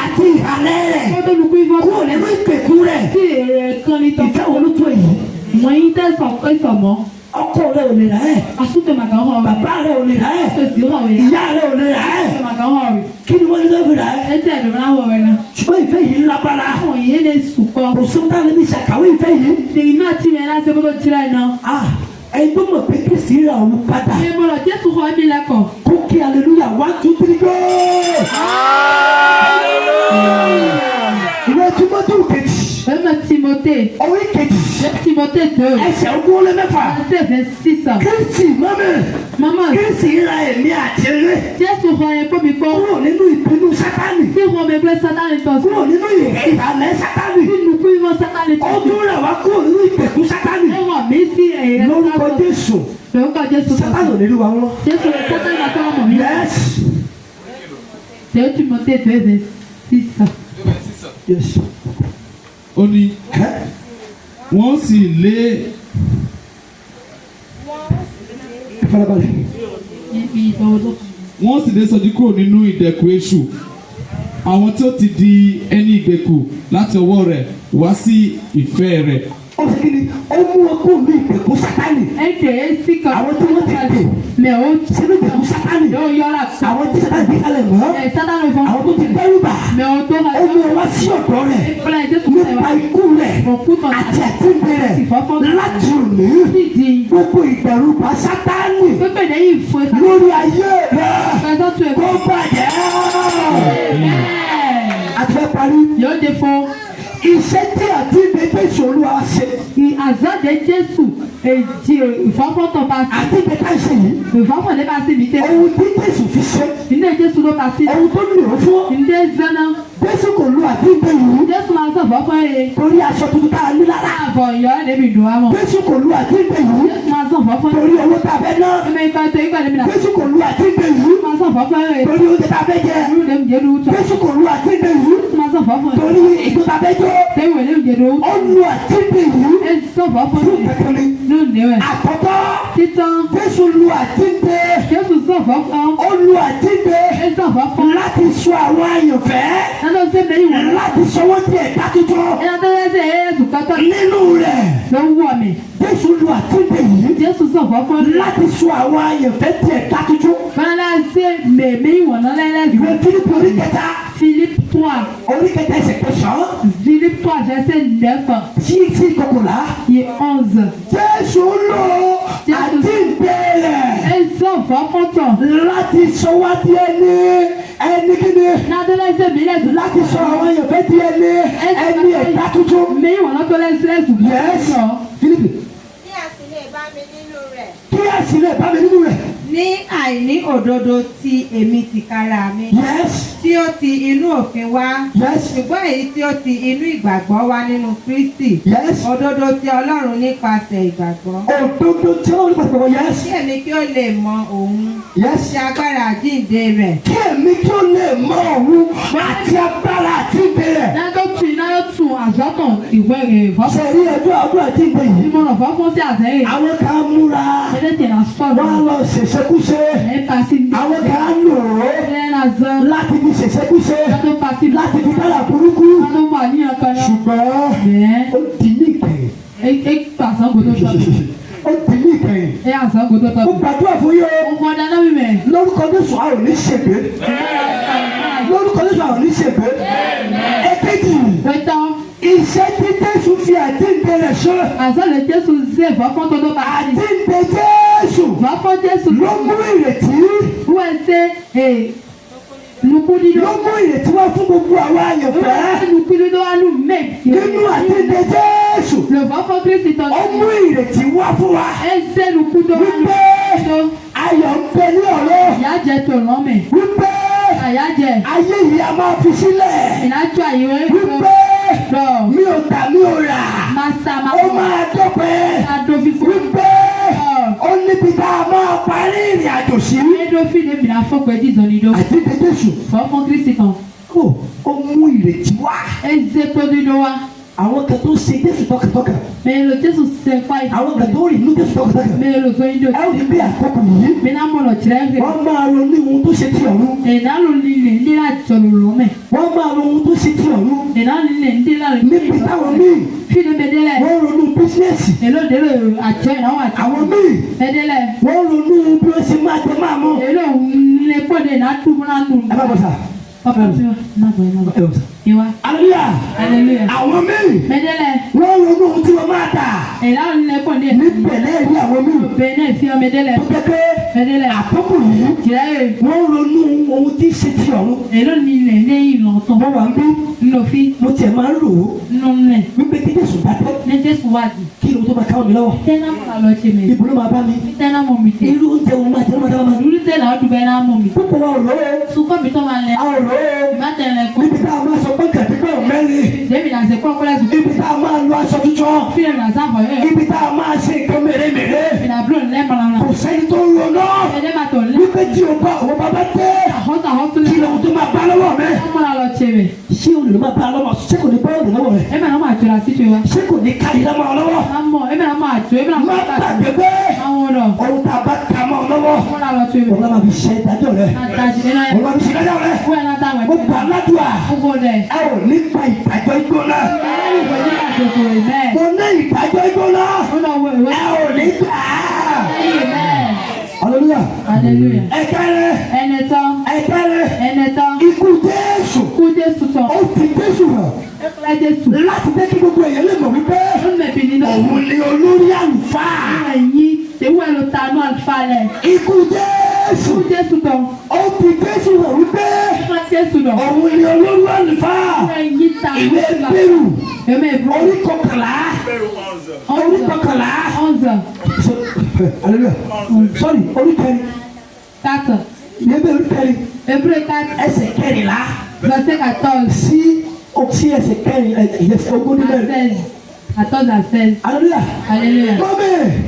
Àti ìhàlẹ̀ rẹ̀. Kúrò nínú ìgbèkùn rẹ̀. Ìfẹ́ wo ló tó èyí? Ọkọ rẹ̀ ò lè rà ẹ́. Bàbá rẹ̀ ò lè rà ẹ́. Ìyá rẹ̀ ò lè rà ẹ́. Kí ni wọ́n ní lọ́ọ́ fi rà ẹ́? Ṣùgbọ́n ìfẹ́ yìí lágbára. Kò sóńtà lè ní ṣàkàwé ìfẹ́ yìí. Ẹni tó mọ̀ pé Kristi ra òun padà. Kó kí hallelujah 1 2 3 go. Ìwé Tímótè. Orí kejì. Ẹsẹ̀ ogún ó lé mẹ́fà. Kristi mọ́mọ́. Kristi ra èmi àti rẹ̀. Kúrò nínú ìbínú Sátánì. Kúrò nínú ìhàlẹ̀ Sátánì. Ó tún rẹ̀ wá kúrò nínú ìgbèkùn Sátánì. Lórúkọ Jésù. Sátánì ò nílùú wa wọ́n. Yes. Yes. Ó ní wọ́n sì lé. Wọ́n sì lé sọjí kúrò nínú ìdẹ̀kùn èṣù. àwọn tí ó ti di ẹni ìgbèkùn láti ọwọ́ rẹ̀ wá sí ìfẹ́ rẹ̀. Ó ṣe kí ni? Ó mú wọn kúrò ní ìgbèkùn Sátánì. Àwọn tí wọ́n ti dè sínú ìgbèkùn Sátánì. Àwọn tí Sátánì gbé kalẹ̀ mọ́. Àwọn tó ti dẹ́rù bà. Ó mú wọn wá sí ọ̀dọ̀ rẹ̀. Nípa ikú rẹ̀ àti àtúndé rẹ̀ láti òní. Gbogbo ìdẹ̀rùbà Sátánì lórí ayé rẹ̀ kó bàjẹ́. Àti fẹ́ parí. Iṣẹ́ tí àjíǹde Jésù Olúwa ṣe. Àzọ́dẹ Jésù èjì ìfọ́fọ́tọ̀ bá sí. Àjíǹde ká ṣe yìí. Ìfọ́fọ́tọ̀ bá sí mi tẹ́. Ohun tí Jésù fi ṣe. Ilé Jésù ló bá sí. Ohun tó lò ó fún. Ilé Zana. Jésù kò lo àjíǹde yìí. Jésù máa sọ fọ́fọ́ yẹ. Torí aṣọ tuntun tá a ní lára. Àbọ̀ ìyọ́ ẹ̀dẹ́bì dùn á mọ̀. Jésù kò lo àjíǹde yìí. Jésù máa sọ fọ́fọ́ yẹ. Torí owó tá a fẹ́ ná. Ẹ̀mẹ́ ìgbà tó ìgbà lẹ́mìnà. Jésù kò lo àjíǹde yìí. Jésù máa sọ fọ́fọ́ yẹ. Torí oúnjẹ tá a fẹ́ jẹ. Jésù kò lo àjíǹde yìí. Jésù máa sọ fọ́fọ́ yẹ. Torí ìjọ tá a fẹ́ jó. Ó lo àjíǹde yìí. Fún kẹkẹrẹ. Àkọ́kọ́. Jésù lo àjíǹde. Ó lo àjíǹde. Láti sọ àwọn àyànfẹ́. Láti sọ wọ́n di ẹ̀dá tuntun. Nínú rẹ̀. Jésù lo àjíǹde yìí. Láti sọ àwọn àyànfẹ́ di ẹ̀dá tuntun. Ìwé Fílípì orí kẹta. Philippe 3. Orí kẹta ẹsẹ̀ kẹsàn-án. Philippe 3 verset 9. Sí kọkànlá. Et 11. Jésù lo àjíǹde rẹ̀. Láti sọ wá di ẹni kíni. Láti sọ àwọn àyànfẹ́ di ẹni ẹ̀dá tuntun. Yes. Fílípì. Kí a sì lè bá mi nínú rẹ̀. Kí a sì lè bá mi nínú rẹ̀. Ní àìní òdodo ti èmi tìkára mi. Yes. Tí ó ti inú òfin wá. Yes. Ṣùgbọ́n èyí tí ó ti inú ìgbàgbọ́ wá nínú Kristi. Yes. Òdodo ti Ọlọ́run nípasẹ̀ ìgbàgbọ́. Òdodo ti Ọlọ́run nípasẹ̀ ìgbàgbọ́. Yes. Kí èmi kí ó lè mọ òun. Yes. Àti agbára àjíǹde rẹ̀. Kí èmi kí ó lè mọ òun àti agbára àjíǹde rẹ̀. Náyọ̀tún àzọ́tàn ìwé rẹ̀ fọ́fọ́. Ṣé rí ẹjọ́ àdúrà àjíǹde yìí? Ìmọ̀ràn fọ́fọ́ sí àtẹ̀yìn. Àwọn kan múra. Wọ́n á lọ ṣèṣekúṣe. Àwọn kan lò ó láti fi ṣèṣekúṣe. Láti fi dára burúkú. Ṣùgbọ́n ó di ní ìkẹyìn. Ó di ní ìkẹyìn. Ó gbàdúrà fún yín o. Lórúkọ Jésù a ò ní ṣègbé. Lórúkọ Jésù a ò ní ṣègbé. Èkejì. Iṣẹ́ tí Jésù fi àjíǹde rẹ̀ ṣe. Àzọ́lẹ̀ Jésù ṣe ìfọ́fọ́ tó tó bá. Àjíǹde Jésù. Ìfọ́fọ́ Jésù. Ló mú ìrètí. Wọ́n ṣe nukudido. Ló mú ìrètí wá fún gbogbo àwọn àyànfẹ́. Nukudido wa nu mẹ́. Nínú àjíǹde Jésù. Ìfọ́fọ́ Kristi tọ́. Ó mú ìrètí wá fún wa. Ẹ ṣe nukudo wa nu. Wípé ayọ̀ ń bẹ ní ọ̀rọ̀. Ìyá jẹ tó rán mẹ́. Wípé àyá jẹ. Ayé yìí a máa fi sílẹ̀. Ìnájọ àyẹ̀wò ẹ̀ Wípé mi ò tà mi ò rà. Ó máa dọ́pẹ́. Wípé ó níbi tá a máa parí ìrìn àjò sí. Àjíǹde Jésù. Ó mú ìrètí wá. Àwọn kan tó ṣe Jésù tọkàntọkàn. Àwọn kan tó rìn ní Jésù tọkàntọkàn. Ẹ ò ní bí àkókò yìí. Wọ́n máa ronú ohun tó ṣe ti ọ̀run. Wọ́n máa ronú ohun tó ṣe ti ọ̀run. Níbi táwọn míì. Wọ́n ronú bísíǹsì. Àwọn míì. Wọ́n ronú bí wọ́n ṣe máa tẹ máa mọ́. Ẹ má bọ̀ sá. Hallelujah. Àwọn míì. Wọ́n ronú ohun tí wọ́n máa tà. Ní bẹ̀lẹ́ rí àwọn míì. Tó jẹ́ pé àkókò yìí. Wọ́n ronú ohun tí ṣe ti ọ̀run. Wọ́n wà ń bí. Mo tiẹ̀ máa ń rò ó. Wípé kí Jésù bá dé. Kí ló tó máa káwọn mi lọ́wọ́? Ibo ló máa bá mi? Irú oúnjẹ wo máa tẹ́ ló máa dá mi? Púpọ̀ wa ò lọ́wọ́. A ò lọ́wọ́. Níbi tá a máa sọ pé kẹ̀kẹ́ mẹ́rin. Níbi tá a máa lo aṣọ tuntun. Níbi tá a máa ṣe nǹkan mèremère. Kò sẹ́ni tó ń ronú. Wípé tí o bá òun bá bá dé. Kí lóun tó máa bá lọ́wọ́ mi? Ṣé o lè máa bá lọ́wọ́? Ṣé kò ní bá òun lọ́wọ́ rẹ̀? Ṣé kò ní ká ìlà máa lọ́wọ́? Má gbàgbé pé ohun tá a bá ka mọ́ lọ́wọ́. lọ́wọ́. Olúwa máa fi ṣe ìdájọ́ rẹ̀. Olúwa fi ṣe ìdájọ́ rẹ̀. Mo gbà ládùúgbà. Ẹ ò ní gba ìdájọ́ ìgbóná. Mo ní ìdájọ́ ìgbóná. Ẹ ò ní gbà. Hallelujah. Ẹ̀kẹ́rẹ́. Ikú Jésù. Ó fi Jésù hàn. Láti jẹ́ kí gbogbo èèyàn lè mọ̀ wípé òun ni olórí àlùfáà. Ikú Jésù. Ó fi Jésù hàn wípé òun ni olórí àlùfáà. Ìwé Bẹ́rù orí kọkànlá. Hallelujah. Sorry, orí kẹrin. Ìwé Bẹ́rù orí kẹrin. Ẹsẹ̀ kẹrìnlá. Sí ẹsẹ̀ kẹrin ogún ní mẹ́rin. Hallelujah.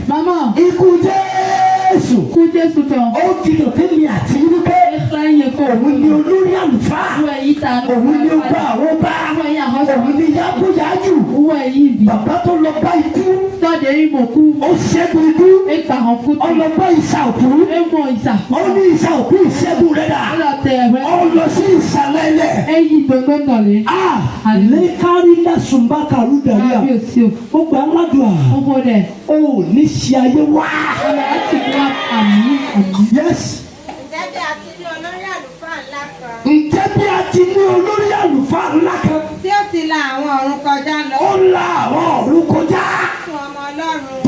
Mama. Ikú Jésù. Ó ti lọ tẹ́lẹ̀ àti wípé òun ni olórí àlùfáà. Òun ni ó bá àwọn bá. Òun ni yábúyájú. Bàbá tó lọ bá ikú. Ó ṣẹ́gun ikú. Ó lọ bá ìsà òkú. Ó ní ìsà òkú ìṣẹ́gun rẹ̀ dà. Ó lọ sí ìsàlẹ̀ ilẹ̀. Lẹ́kárí lásùnbà kàrú dàríà. Ó gba aládùá. Ó ní ṣe ayé wá. Yes. Ǹjẹ́ bí a ti ní olórí àlùfáà ńlá kan? Tí ó ti la àwọn ọ̀run kọjá lọ. Ó la àwọn ọ̀run kọjá. Jésù ọmọ Ọlọ́run.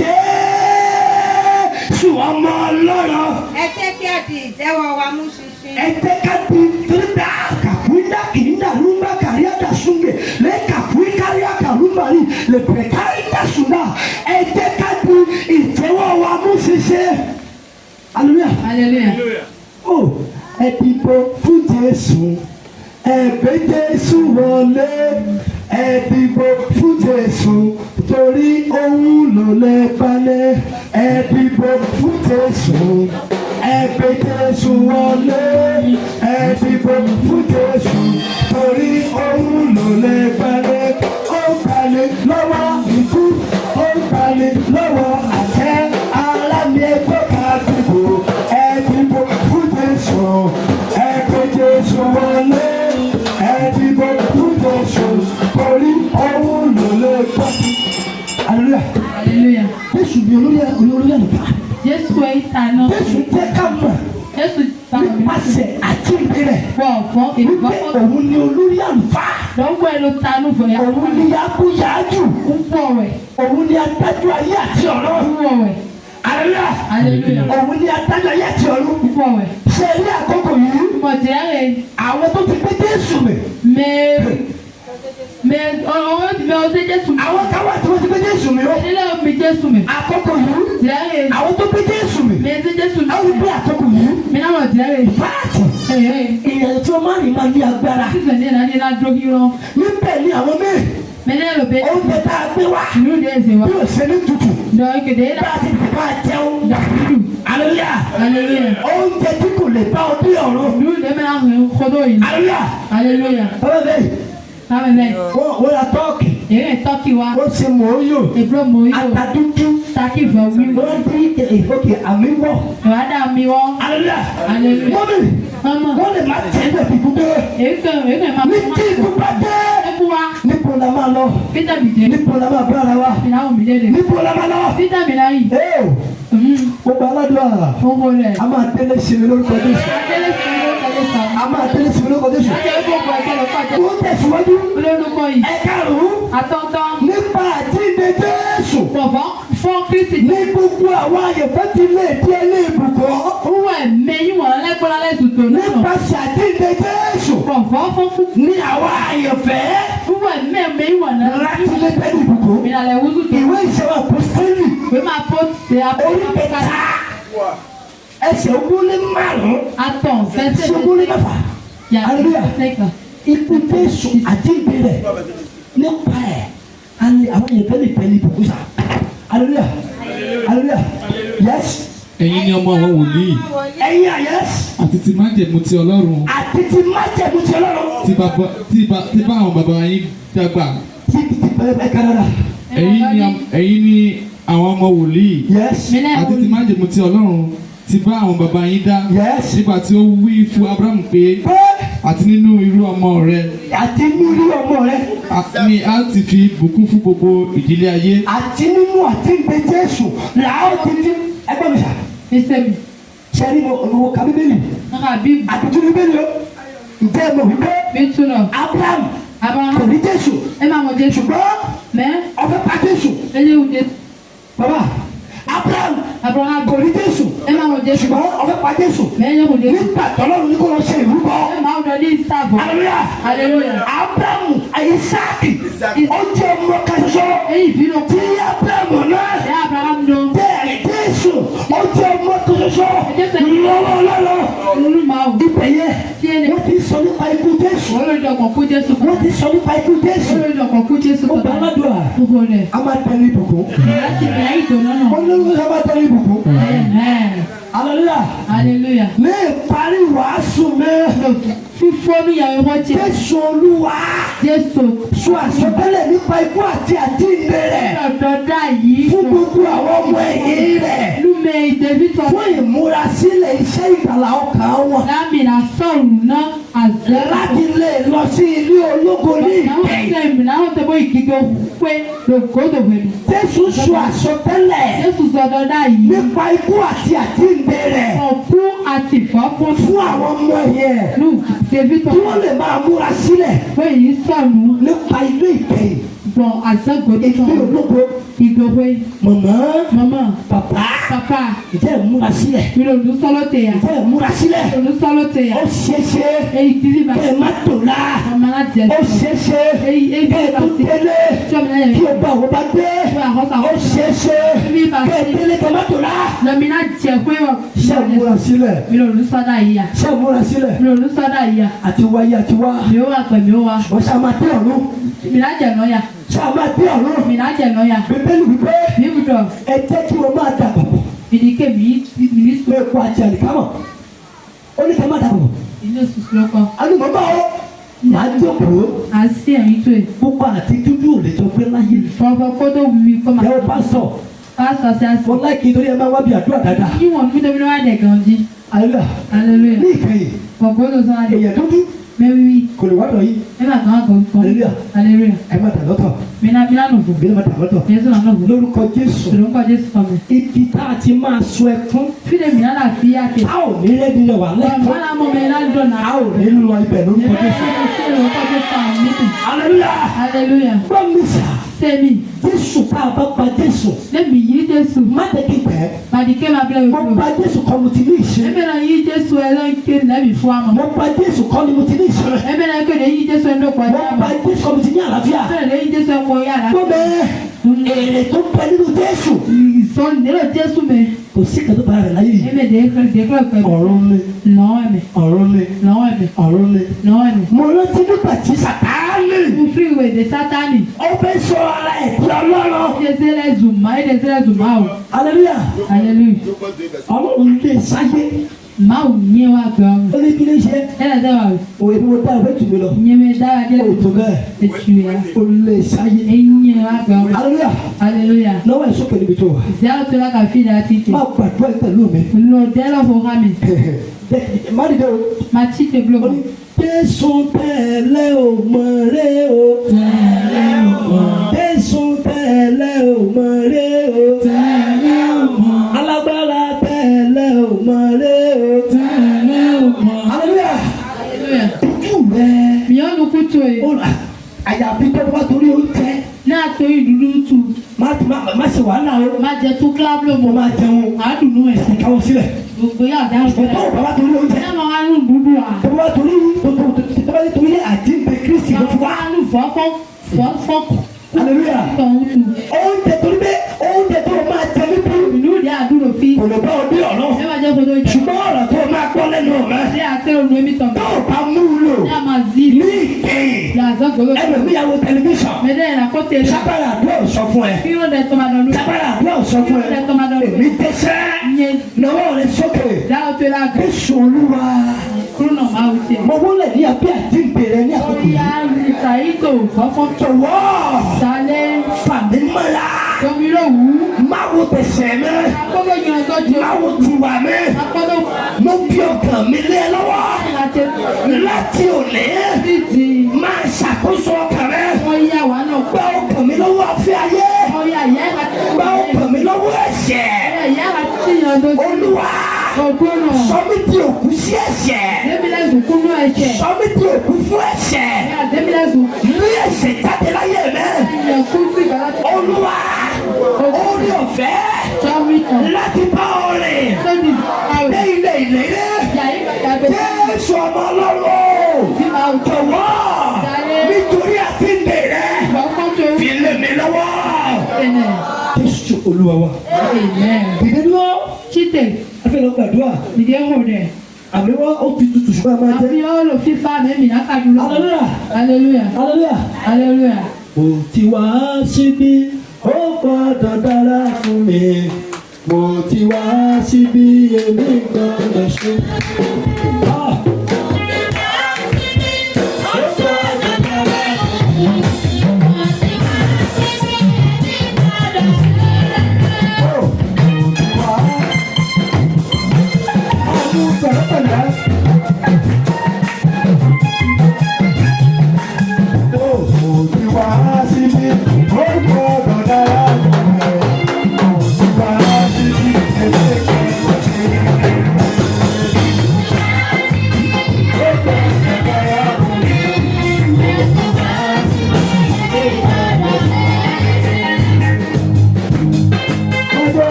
Jésù ọmọ Ọlọ́run. Ẹ jẹ́ kí a di ìjẹ́wọ́ wa mú ṣinṣin. Ẹ jẹ́ ká di tìrìbà kàkúndà kìndà lùmbà kàríà dàsúngè lè kàkúí kàríà kàlùmbàrí lè pẹ̀ kàríà dàsúngà. Ẹ jẹ́ ká di ìjẹ́wọ́ wa mú ṣinṣin. Hallelujah. Oh, ẹ dìbò fún Jésù. Ẹ̀bẹ̀ Jésù wọlé. Ẹ dìbò fún Jésù torí òun ló lè balẹ̀. Ẹ dìbò fún Jésù. Ẹ̀bẹ̀ Jésù wọlé. Ẹ dìbò fún Jésù torí òun ló lè balẹ̀. Ó balẹ̀ lọ́wọ́ ikú. Ó balẹ̀ lọ́wọ́ àjẹ́. Alámi ẹgbẹ́ ká dìbò. Ẹ dìbò fún Jésù. Ẹ̀bẹ̀ Jésù wọlé. Ẹ dìbò fún Jésù torí òun ló lè balẹ̀. Hallelujah. Jésù bí olórí àlùfáà. Jésù jẹ́ ká mọ̀ nípasẹ̀ àjíǹde rẹ̀. Wípé òun ni olórí àlùfáà. Òun ni yábúyájú. Òun ni adájọ́ ayé àti ọ̀run. Hallelujah. Òun ni adájọ́ ayé àti ọ̀run. Ṣé ilé àkókò yìí? Àwọn tó ti gbé Jésù àwọn kan wà tí wọ́n ti gbé Jésù mi. Àkókò yìí. Àwọn tó gbé Jésù mi. Àwọn gbé àkókò yìí. Báàtì. Ìyẹn tí wọ́n máa rìn máa ní agbára. Níbẹ̀ ni àwọn mẹ́rin. Oúnjẹ tá a gbé wá. Bí o ṣe ní tutù. Bá a ti bá a jẹun. Hallelujah. Oúnjẹ tí kò lè bá ọ bí ọ̀run. Hallelujah. Wọ́n ra tọ́ọ̀kì. Wọ́n ṣe mòóyò. Atadúdú. Wọ́n dín òkè àmì wọ̀. Hallelujah. Wọ́n lè máa tẹ̀ ẹ́ bẹ̀bí gbogbo. Ní kí ikú bá dé. Níbo la máa lọ? Níbo la máa bá ara wa? Níbo la máa lọ? Gbogbo aládùúrà. A máa délé sinmi lórúkọ Jésù. A máa délé sinmi lórúkọ Jésù. Wọ́n tẹ̀síwájú. Ẹ̀karùn-ún. Nípa àjíǹde Jésù. Ní gbogbo àwọn àyẹ̀fẹ́ ti lè di ẹlẹ́ ìbùkún. Nípasẹ̀ àjíǹde Jésù. Ní àwọn àyẹ̀fẹ́. Láti lè bẹ́ẹ̀ ìbùkún. Ìwé ìṣẹ́wà apostoli. Orí kẹta. Ẹsẹ̀ ogún lé márùn-ún. Ẹsẹ̀ ogún lé mẹ́fà. Hallelujah. Ikú Jésù àjíǹde rẹ̀ nípa ẹ̀ àwọn yẹn fẹ́ lè pẹ́ ní ìbùkún sá. Hallelujah. Yes. Ẹ̀yin ni ọmọ àwọn wòlíì. Ẹ̀yin àyẹ́s. Àti ti májẹ̀mú ti Ọlọ́run. Tí bá àwọn bàbá yín dàgbà. Ẹ̀yin ni àwọn ọmọ wòlíì. Yes. Àti ti májẹ̀mú ti Ọlọ́run. ti bá àwọn bàbá yín dá. Yes. Nígbà tí ó wí fún Abraham pé àti nínú irú ọmọ rẹ. Àti nínú irú ọmọ rẹ. Ni a ti fi bùkún fún gbogbo ìdílé ayé. Àti nínú àjíǹde Jésù là ó ti fi ẹgbẹ́ mi sà. Ẹsẹ̀ mi. Sẹ́ni mo ka Bíbélì. Àtúntò Bíbélì o. Ǹjẹ́ mo wípé Abraham kò ní Jésù. Ẹ máa mọ Jésù. Ṣùgbọ́n ọ̀fẹ́ pa Jésù. Ẹ lé oúnjẹ. Bàbá Abraham kò ní Jésù. Ẹ máa mọ Jésù. Ṣùgbọ́n ọ̀fẹ́ pa Jésù. Mẹ́rin kò dé. Nígbà tọ́lọ́run ní kó lọ ṣe ìrúbọ. Ẹ máa dọ̀ ní ìsàbọ̀. Hallelujah. Abraham Isaki ó jẹ́ ọmọ kan ṣoṣo. Èyí fi lọ. Tí Abraham náà. Ẹ Abraham lọ. Bẹ́ẹ̀ Jésù ó jẹ́ ọmọ kan ṣoṣo. Lọ́wọ́lọ́wọ́. Olú máa wù. Ibẹ̀ yẹn wọ́n ti sọ nípa ikú Jésù. Olódọ̀kọ̀ kú Jésù. Wọ́n ti sọ nípa ikú Jésù. Olódọ̀kọ̀ kú Jésù. Ó bá aládùúrà. Gbogbo rẹ̀. A máa tẹ̀lé ìbùkún. Láti bẹ̀rẹ̀ ìdùnnú náà. Olórí a máa tẹ̀lé ìbùkún. Hallelujah. Hallelujah. Ní ìparí wàásù mi. Fífọ́ ní ìyàwó wọn jẹ. Jésù Olúwa. Jésù. Sọ àsọtẹ́lẹ̀ nípa ikú àti àjíǹde rẹ̀. Ọ̀dọ̀dá yìí. Fún gbogbo àwọn ọmọ ẹ̀yìn rẹ̀. Lúmẹ̀ ìdẹ́bítọ̀. Fún ìmúrasílẹ̀ iṣẹ́ ìgbàlà ọkàn wọn. Lámìnà sọ̀rọ̀ náà àzẹ́. Láti lè lọ sí ilé ológo ní ìkẹyìn. Àwọn ọ̀sẹ̀ náà tẹ̀ bọ́ ìkíkẹ́ pé lòkòdò pẹ̀lú. Jésù sọ àsọtẹ́lẹ̀. Jésù sọ ọ̀dọ̀dá yìí. Nípa ikú àti àjíǹde rẹ̀. Ọ̀kú àti ìfọ́fún. Fún àwọn ọmọ ẹ̀yìn rẹ̀. Lù Dèbítọ̀. Kí wọ́n lè máa múra sílẹ̀. Pé yìí sọ̀rọ̀. Nípa ilé ìkẹyìn. Gbọ̀n àzẹ́gbọ̀dé Ilé ológo. Ìgbòho. Màmá. Pàpá. Ǹjẹ́ ẹ̀ múra sílẹ̀? Ìrònú sọ́lọ́ tẹ̀ yà. Ǹjẹ́ ẹ̀ múra sílẹ̀? Ìrònú sọ́lọ́ tẹ̀ yà. Ó ṣeéṣe. Èyí tí bí bàtà. Kẹ́ ẹ má tò lá. Ọmọ láti ẹ̀. Ó ṣeéṣe. Èyí bí Kẹ́ ẹ tó bàtà. délé. Kí o bá òun bá dé. Ó ṣeéṣe. Kẹ́ ẹ délé kẹ́ má tò lá. Lọ́mìnà jẹ́ pé wọ́n. Ṣé ẹ múra sílẹ̀? Ìrònú sọ́dá yìí yà. Ṣé ẹ múra sílẹ̀? Ìrònú sọ́dá yìí yà. Àti wáyé àti wá. Mi ó wà pẹ̀lú ó wà. Wọ́n ṣe àmà tẹ́ ọ̀run. Mìíràn jẹ̀ náà yà. Ṣé àmà tẹ́ ọ̀run? Mìíràn jẹ̀ náà yà. Bíbélì wípé. Bíbùdọ̀. Ẹ jẹ́ kí wọ́n máa dàgbà bọ̀. Bìdíkè mi Pé epo àti àlìkámọ̀. Ó ní kẹ́ má dàgbà bọ̀. ilé òṣùṣù lọ́kọ̀. Àlùmọ́ bá ọ. Màá jókòó. À ń sí ẹ̀yìn tó yẹ. Gbogbo àti dúdú ò lè jọ pé láyé. Fọwọ́ kó tó wù mí kó máa. Yẹ́wò pásọ̀. Pásítọ̀ sí àṣì. Wọ́n láìkí nítorí ẹ máa wá bí àdúrà dáadáa. Yíwọ̀n mi tóbi níwájú ẹ̀ gan jí. Hallelujah. Ní ìkẹyìn. Gbọ̀ngbọ́n tó sọ́ra dé. Èèyàn dúdú. Mẹ́wí. Kò lè wá lọ yìí. Ẹ máa kàn án gan. Hallelujah. Ẹ má dà lọ́tọ̀. Mina nù fún. Bí ẹ má dà lọ́tọ̀. Jésù náà nù fún. Lórúkọ Jésù. Lórúkọ Jésù fún mi. Ibi tá a ti máa sọ ẹkún. Fílẹ̀ mi náà fi yá kẹ̀. A ò ní rẹ́ni lọ wà lẹ́kọ̀ọ́. Wọ́n á mọ mi náà dùn náà. A ò ní lọ ibẹ̀ lórúkọ Jésù. Lórúkọ Jésù fún mi. Hallelujah. Hallelujah. Gbọ́ mi sà. Sẹ́mi. Jésù tá a bá pa Jésù. Lẹ́mi yí Jésù. Má tẹ́kí pẹ́. Bàdìkẹ́ máa bẹ̀rẹ̀ Mo òkú. pa Jésù kọ́ mo ti ní ìṣe. Ẹ bẹ̀rẹ̀ yí Jésù ẹ lọ́nkẹ́ lẹ́bi fún àmọ́. Mo pa Jésù kọ́ ni mo ti ní ìṣe. Ẹ bẹ̀rẹ̀ kéde yí Jésù ẹ lọ́kọ̀ ẹ̀ Mo pa Jésù kọ́ mo ti ní àlàáfíà. bẹ̀rẹ̀ yí Jésù ẹ kọ̀ yàrá. Tó bẹ́ẹ̀ èrè tó bẹ nínú Jésù. Ìsọ̀n nílò Jésù mẹ́. Kò sí kẹ́tọ́ bá rẹ̀ láyé yìí. Ẹ bẹ̀ dẹ́kọ̀ pẹ̀. Ọ̀run ni. Nọ́ọ̀ ẹ̀mẹ̀. Ọ̀run ni. Nọ́ọ̀ ẹ̀mẹ̀. Ọ̀run ni. Nọ́ọ̀ ẹ̀mẹ̀. Mo rántí nígbà tí Sàtáánì. Mo fi ìwé de Sátánì. Ó fẹ́ sọ ara ẹ̀ di Ọlọ́run. Ẹ̀dẹ̀sẹ̀lẹ̀ zùmá ẹ̀dẹ̀sẹ̀lẹ̀ zùmá o. Hallelujah. Hallelujah. Ọlọ́run lè sáyé. Máa ò ní wá gbọ́ mi. Ó ní kí ló ṣe. Ẹ̀dẹ̀ wà o. Òwe ni mo dá ìwé tù mí lọ. Nyẹ́mẹ̀ dára jẹ́ Ó tó bẹ́ẹ̀. ètù yà. Ó lè sáyé. Ẹ̀yìn wá gbọ́ mi. Hallelujah. Hallelujah. Lọ́wọ́ ẹ̀ sókè níbi tó wà. Ìṣẹ́ tó lákà fi dà títì. Má gbàdúrà pẹ̀lú mi. Lọ dẹ́lọ̀ fún wa mi. Má dìde o. Màá tí tẹ bílọ̀ Ó ní Jésù tẹ̀lé o mọ̀ rẹ́ o. Tẹ̀lé o mọ̀. Jésù tẹ̀lé o mọ̀ rẹ́ o. Tẹ̀lé o mọ̀. Alágbára tẹ̀lé o mọ̀ rẹ́ o. Tẹ̀lé o mọ̀. Hallelujah. Hallelujah. Ojú rẹ̀. Mìíràn kú tó yìí. Àyàfi tó bá torí oúnjẹ. Náà tó ìdúdú tù. Má ṣe wàhálà o. Má jẹ tó kíláàbù Mo mọ́. máa jẹun. Àádùnú ẹ̀. Káwọ́ sílẹ̀. Gbogbo yà dá Tó bá torí oúnjẹ. Ẹ máa wá nù dúdú à. Tó bá torí àjíǹde Kristi ló fi wá. Máa nù fọ́fọ́. Hallelujah. Tọ̀hún tù. Oúnjẹ torí pé oúnjẹ tó máa jẹ níbí. Ìlú ìdí àdúrò fi. Kò lè bá ọ bí ọ̀nà. Ẹ máa jẹ́ kó tó jẹ. Ṣùgbọ́n ọ̀rọ̀ tó máa gbọ́ lẹ́nu rẹ̀. Ṣé àṣẹ òun èmi tọ̀? Tó o bá mú un lò. Ní a máa zi. Ní ìkẹyìn. Yàtọ̀ gbogbo. Ẹlòmíyàwó tẹlifíṣàn. Mẹ́tẹ́ ìlà kó tẹ̀lé. Sábàrà àdúrà ò sọ fún ẹ. Kí ló dé tó máa dọ̀lú? Sábàrà àdúrà ò sọ fún ẹ. Èmi tẹ́sẹ̀. Ìyẹn Náwó rẹ̀ sókè. dáwọ́ tó lágbo. Jésù Olúwa. Kúrò náà máa wù tiẹ̀. Mo wọlé ní abẹ́ àjíǹde rẹ ní àkókò yìí. Oya ìtàyítò fọ́fọ́. Jọ̀wọ́. Sálẹ̀. Fàmí mọ́ra. Tomiro Má wo tẹ̀sẹ̀ mi. Má wo tiwa mi. Mo fi ọkàn mi lé lọ́wọ́. Láti òní. Máa ṣàkóso ọkàn rẹ. Gba ọkàn mi lọ́wọ́ àfi ayé. Gba ọkàn mi lọ́wọ́ ẹ̀ṣẹ̀. Olúwa. Sọ mí di òkú sí ẹ̀ṣẹ̀. Sọ mí di òkú fún ẹ̀ṣẹ̀. Ní ẹ̀ṣẹ̀ jáde láyé mi. Olúwa. Orí ọ̀fẹ́. Láti bá ọ̀rìn. Ní ilé ìlérí. Jésù ọmọ Ọlọ́run. Jọ̀wọ́. Nítorí àtìndè rẹ. Fi lé mi lọ́wọ́. Jésù Olúwa wa. Ìdè dúró. A fẹ́ lọ gbàdúrà. Àmì wọn ó fi tutù ṣùgbọ́n a máa jẹ́. Àbí ó lò fífa mẹ́mì náà kàdúrà. Hallelujah. Hallelujah. Hallelujah. Mo ti wá síbí, ó gbọ́dọ̀ dára fún mi. Mo ti wá síbí, èmi gbọ́dọ̀ ṣe.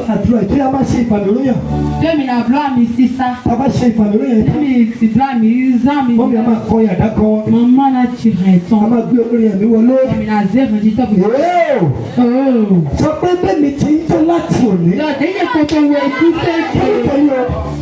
Adura tí a bá ṣe ìfàmìlóyàn. Dèmi na blow mi sisa. Tá a bá ṣe ìfàmìlóyàn tán. Dèmi ti blow mi zan mi. Mọ́mí a máa kọ yàrá kan. Màmá na ti rẹ̀ tán. A máa gbé olórin ẹ̀mí wọlé. Dèmi na zero di tọ́pù. Sọ pé bẹ́ẹ̀ni tí ń tó láti òní. Lọ́dẹ̀ yẹ kókó wo ikú sẹ́ẹ̀kì.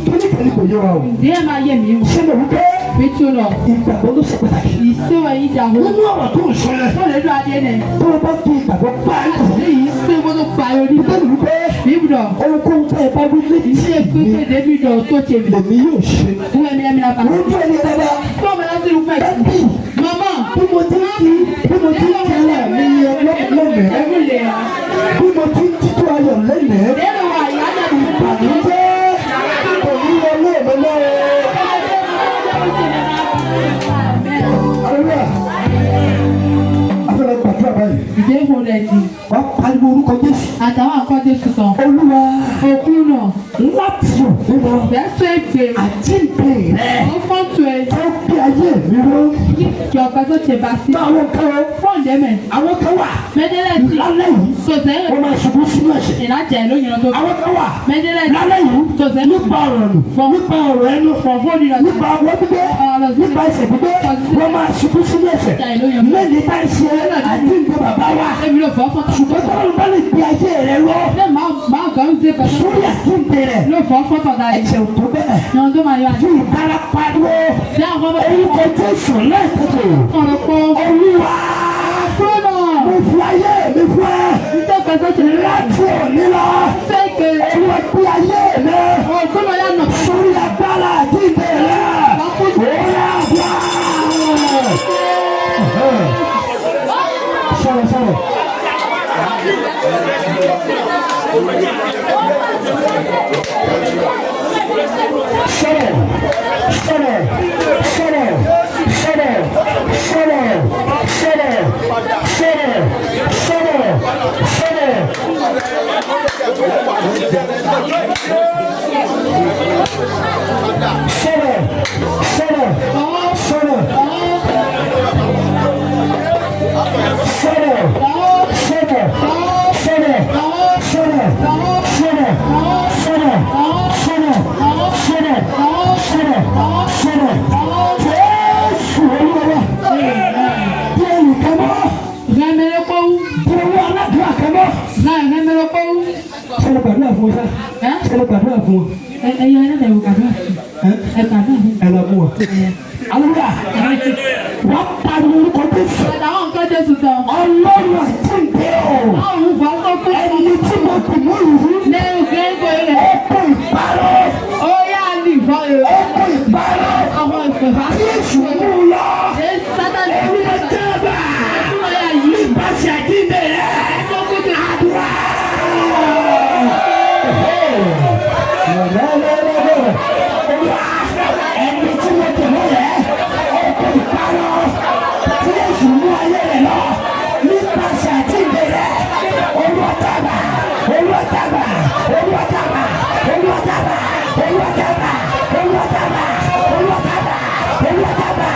Kíni kò yẹ wa o. Díẹ̀ máa yẹ mi wò. Ṣé mo wí pé? Mi tó lọ. Ìgbàgbọ́ ló ṣe pàtàkì. Ìṣèwọ̀ yìí dà wọ́n. Nínú ọ̀rọ̀ tó ń sọ yẹn. Tó lè dún adé nẹ̀. Tó o bá fi ìgbàgbọ́ pa ẹ̀ kàn. Èyí ṣé wọ́n tó pa orí. Bẹ́ẹ̀ni wí pé. Bíbùdọ̀. Ohunkóhun tó ẹ bá wí létí. Ilé ìgbésẹ̀ Débìdọ̀ tó ṣe mi. Lèmi yóò ṣe. Wọ́n ẹ̀mí ẹ̀mí lápá. Wọ́n tún ẹni dáadáa. Tó o bá lọ sí irú pẹ̀. Bẹ́ẹ̀ni. Màmá. Bí mo ti ń tẹ́lẹ̀ mi lẹ́mẹ̀ẹ́. Ẹ̀mí lè yà. Bí mo ti ń títú ayọ̀ lẹ́mẹ̀ẹ́. Lẹ́nu wa ìyá dàbí Ìbànújẹ́ kò ní wọlé mi lọ́wọ́. Aleluya. Afẹ́lẹ́ gbàdúrà báyìí. Ìdè ìfowópamọ́ ti. Wà á pariwo orúkọ Jésù. Àtàwọn àkọ́jọ́ tuntun. Olúwa. Òkú náà. Láti òfin lọ. Bẹ́sẹ̀ ìpè. Àjíǹde rẹ̀. Ó fọ́ntù ẹ̀. Tó bí ayé mi ró. Kí ọ̀pẹ tó ṣe bá sí. Báwọn kan wọ́n. Fọ́ǹdẹ́mẹ̀. Àwọn kan wà. Mẹ́dẹ́lẹ̀ ti. Lálẹ́ yìí. Sọ̀tẹ́. Wọ́n máa ṣubú sínú ẹ̀ṣẹ̀. Ìlàjẹ̀ ló yẹn tó. Àwọn kan wà. Mẹ́dẹ́lẹ̀ ti. Lálẹ́ yìí. Sọ̀tẹ́. Nípa ọ̀rọ̀ nù. Nípa ọ̀rọ̀ ẹnu. Nípa ọwọ́ gbígbé. Nípa ẹsẹ̀ gbígbé. Wọ́n máa ṣubú sínú ẹ̀ṣẹ̀. Lẹ́ni bá ń ṣe àjíǹde bàbá wa. Ṣùgbọ́n tọ́lọ́ bá lè gbé ayé rẹ lọ. Sórí àjíǹde rẹ̀. Ẹ̀ṣẹ̀ ò tó bẹ́ẹ̀. Ju ìbára pariwo. Orúkọ Jésù lẹ́ẹ̀kẹ́tò. Olúwa. Mo fi ayé mi fún ẹ. Láti òní lọ. Olúwa gbé ayé mi. Sórí agbára àjíǹde rẹ̀. Òyà wá. Sọ̀rọ̀ sọ̀rọ̀. Shut up. gbàdúrà fún ọ. Ẹyọ ẹ̀rọ ẹ̀wò gbàdúrà fún ọ. Ẹ gbàdúrà fún ọ. Ẹ lọ mú ọ. Àlùyà wọ́n pariwo orúkọ Jésù. Àwọn nǹkan Jésù tán. Ọlọ́run àjíǹde o. Àwọn òǹfà sọ pé ẹni tí mo dì mú ìlú. lẹ́yìn gbẹ́ngbẹ́ rẹ̀. Ọkọ̀ ìparọ́. Ó yá ní ìfọ̀ rẹ̀. Ọkọ̀ ìparọ́. Àwọn ìfẹ̀fà. Jésù mú lọ. Jésù sátánì Èmi ò dábàá. Ìbáṣe àjíǹde rẹ̀. Àdúrà. Ẹni tí mo dì mú rẹ̀. Ọkọ̀ ìparọ́. Jésù mú ayé rẹ̀ lọ. Nípasẹ̀ àjíǹde rẹ̀. Olùwàtàbà. Olùwàtàbà. Olùwàtàbà. Olùwàtàbà. Olùwàtàbà. Olùwàtàbà. Olùwàtàbà. Olùwàtàbà.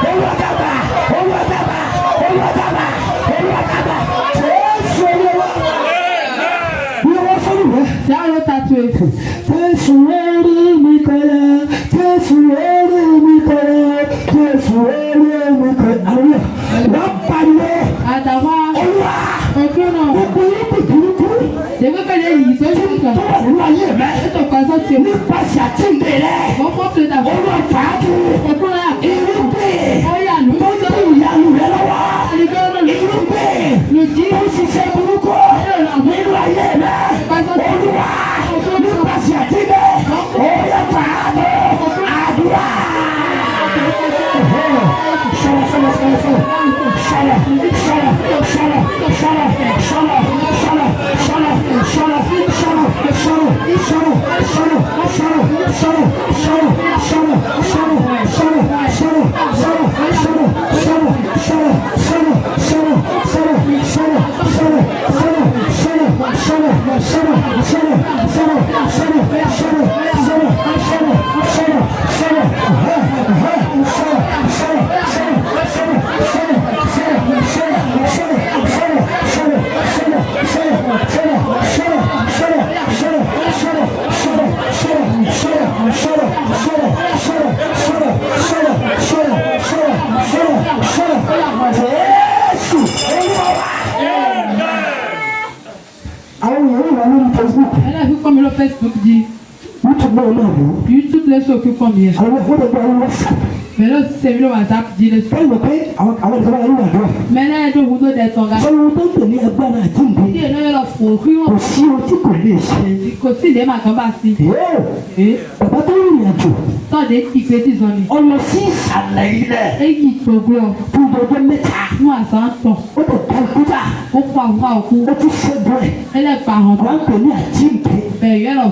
Olùwàtàbà. Olùwàtàbà. Olùwàtàbà. Olùwàtàbà. Jésù olúwa. Bí wọ́n fọ́nù rẹ̀. Zero tattoo. Jésù orí mi kọ́lá. Jésù orí mi kọ́lá. Jésù orí mi kọ́lá. Àwọn wọ́n pariwo. Àdàwà. Olúwa. Òkú náà. Gbogbo yín kò burúkú. Dèmíkèlè yìí tó ṣe kàn. Tó wà nínú ayé rẹ̀. Ètò kan sọ́tì. Nípasẹ̀ àjíǹde rẹ̀. Wọ́n fọ́ pé dàbọ̀. Olúwa fàájú. Òkú náà. Irúgbìn. Ó yà lù. Tó ń dé ìyanu rẹ̀ lọ́wọ́. Irúgbìn. Lùjí. Tó ń ṣiṣẹ́ burúkú. Nínú ayé rẹ̀. Olúwa. Nípasẹ̀ àjíǹde. Ó yẹ fàájú. Àdúrà. Sọ̀rọ̀ sọ̀rọ̀ sọ̀rọ̀ sọ̀rọ̀. Sọ̀rọ̀ sọ̀rọ̀ sọ̀rọ̀ Facebook dit YouTube les occupe combien? Mais là c'est le WhatsApp dit les mais là il doit vous d'être engagé. Il y a la faux aussi des macambassi. Tant des qui fait des amis. On le sait ça là. Et qui te gloire. Pour de mettre. Moi ça entend. Pourquoi voir au cou? Elle est parent. Mais il y a la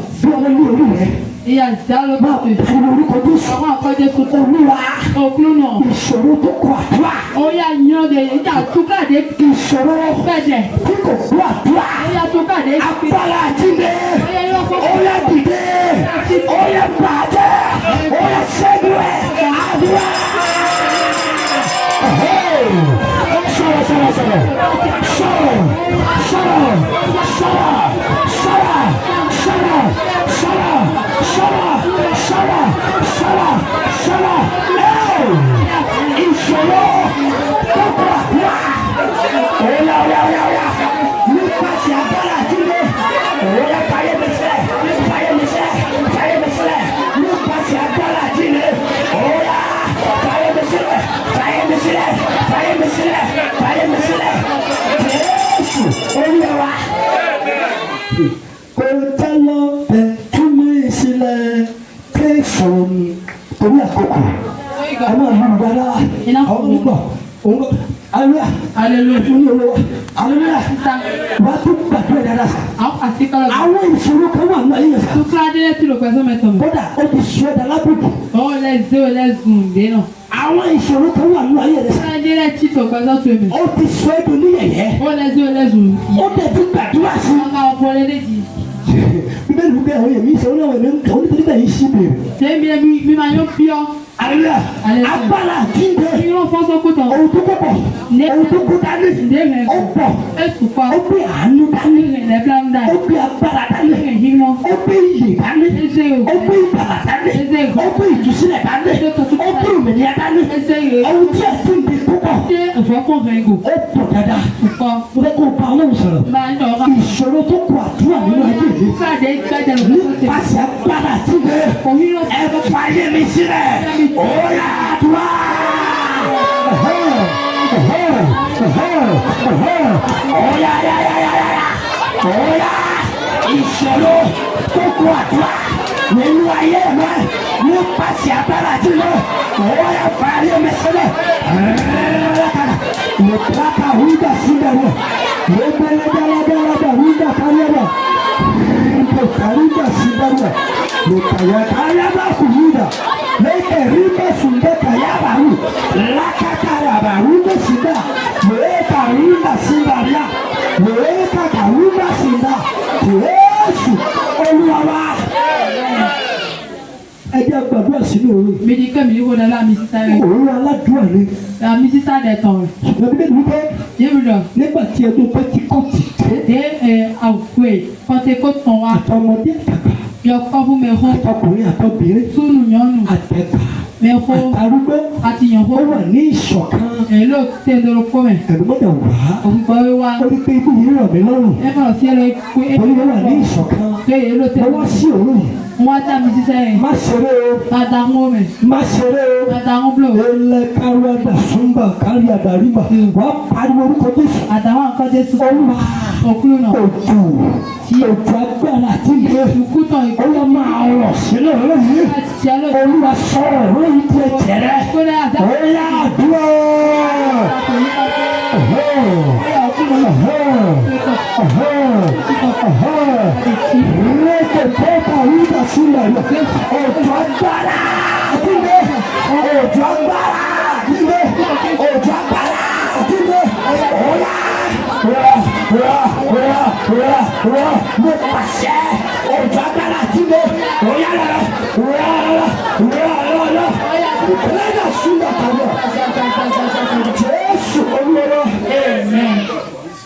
il y a ça le côté. Avant encore des photos. Au clou non. Oh il y a une de il y a tout cas des petits cheveux. Il y a tout cas des àwọn ìṣòro kan wà nínú ayé rẹ. Nàìjíríà tí tó gbàgbọ́ tó mi. Ó ti sọ èdè oníyẹ̀yẹ́. Ó lẹ́sùn. Ó dẹ̀ ti gbàdúrà sí. Ọ̀gá ọ̀pọ̀ lẹ́lẹ́jì. Bíbélì wípé àwọn èmi ìṣòro náà wẹ̀ ní nítorí bẹ́ẹ̀ yìí sí mi. Tẹ́mi mi máa yọ bí ọ. Àlùyà agbára àjíǹde. Irọ́ fọ́sọ́ kó tán. Ohun tó kọ́kọ́. Ohun tó kó dání. Ó pọ̀. Èsù pa. Ó gbé àánú dání. Ó gbé agbára dání. Ó gbé iyè dání. Ó gbé ìgbàlà dání. Ó gbé ìtúsílẹ̀ dání. Ó gbé òmìnira dání. Ohun tí a ti ń bí púpọ̀. Ṣé ìfọ́kùnrin gò? Ó pọ̀ dáadáa. Nǹkan. Mo fẹ́ kó o bá Ọlọ́run sọ̀rọ̀. Máa ń dọ̀ọ́. Ìṣòro tó kù àdúrà nínú ayé mi. Fúlàdé gbẹ́jẹ̀ lọ́wọ́. Nípasẹ̀ agbára tí mi. Òhìrò Ẹ fà yé mi sílẹ̀. Ó yá àdúrà. Oya ìṣòro tó kù àdúrà nínú ayé mi nípasẹ̀ agbára tí mi. Oya fà yé mi sílẹ̀. Le plata huida sindaro. Le bele bele huida kayaba. Le karuda sindaro. Le kayaba huida. Le keriba sunde kayaba hu. La kakayaba huida sinda. Le karuda sindaria. Le kakaruda sinda. Jésu Olúwa. Ẹ jẹ́ gbàdúrà sínú òru. Mi di kẹ́mi yìí wò lọ́la mi sísá rẹ̀. Òru aládùúrà ni. Mi sísá dẹ̀ tán rẹ̀. Ṣùgbọ́n bí bẹ́ẹ̀ ni Yébùdọ̀. nígbà tí ẹjọ́ Pẹ́tíkọ́ọ̀tì dé. Dé àwùjọ Pọ́ńtékọ́tàn wa. Àtọmọdé àtàgbà. Yọ kọ́fún mi hó. Àtọkùnrin àtọbìnrin. Túnú yọ̀nù. Àtẹ̀gbà. Mi hó. Àtàrúgbó. Àti yàn hó. Ó wà ní ìṣọ̀kan. Èlò tẹ̀ ń dọ̀rọ̀ kọ́ mẹ́. Ẹ̀rù mọ́tò wá. Òǹkọ́ wa. Ó rí pé ibi yìí rọ̀ mí lọ́rùn. Ẹ bọ̀rọ̀ sí ẹ̀rọ ikú. Orí mi wà ní ìṣọ̀kan. Pé èlò tẹ̀. Mo wá sí òru yìí. Wọ́n dá mi sísá yẹn. Má ṣeré o. Àdàmú mẹ́. Má ṣeré o. Àdàmú blò. Ele káríàdà súnbà káríàdà ríbà. Wà á pariwo orúkọ Jésù. Àdàmú nǹkan Jésù. Olúwa. Òkúlù náà. Òjò. Òjò agbára àti ìgbé. Ìkútàn ìkú. Olúwa máa rọ̀ sílẹ̀ lóyún. Olúwa sọ̀rọ̀ lóyún tí ẹ tẹ̀lé. Oya àdúrà. Rẹ́kẹ̀ tó kàwé sílẹ̀ lọ. Òjò agbára. Àdúgbò. Òjò agbára. Àdúgbò. Òjò agbára. Àdúgbò. Oya. Mo pàṣẹ. Òjò agbára àdúgbò. Oya lọ. Lẹ́yìn àṣùlọ̀ kàwé. Jésù Olúwa.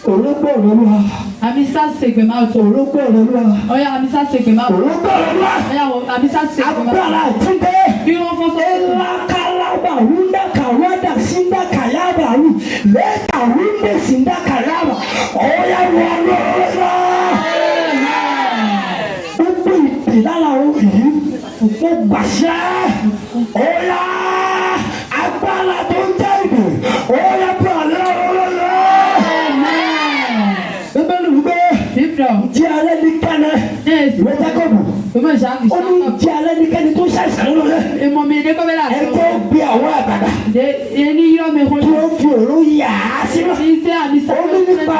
Orúkọ Olúwa. Amisa segbe máa tó. Orúkọ Olúwa. Ọya Amisa segbe máa tó. Orúkọ Olúwa. Ọya Amisa segbe máa tó. Agbára àtúndé. Bí wọ́n fọ́ sọ. Elakalaba wunda kawada sinda kayaba ru. Leka wunde sinda kayaba. Oya wọlé. Gbogbo ìpè lára òun yìí. Mo gbàṣẹ. Oya agbára tó ń jẹ́ ìbò. Oya bí alẹ́ ọlọ́lọ́. Bíbélì wípé. Jẹ́ alẹ́ ní kẹ́nẹ́. Ìwé Jákọ́bù. Ó ní jẹ́ alẹ́ ní kẹ́ni tó ṣàìsàn lọ́wọ́ rẹ̀. Èmọ̀ mi ní kọ́ bẹ́ẹ̀ la. Ẹ tó gbé àwọn àgbàdo. Ẹni yọ mi kó. Tí ó fi òró yà á sínú. Iṣẹ́ Amisa. Ó ní nípa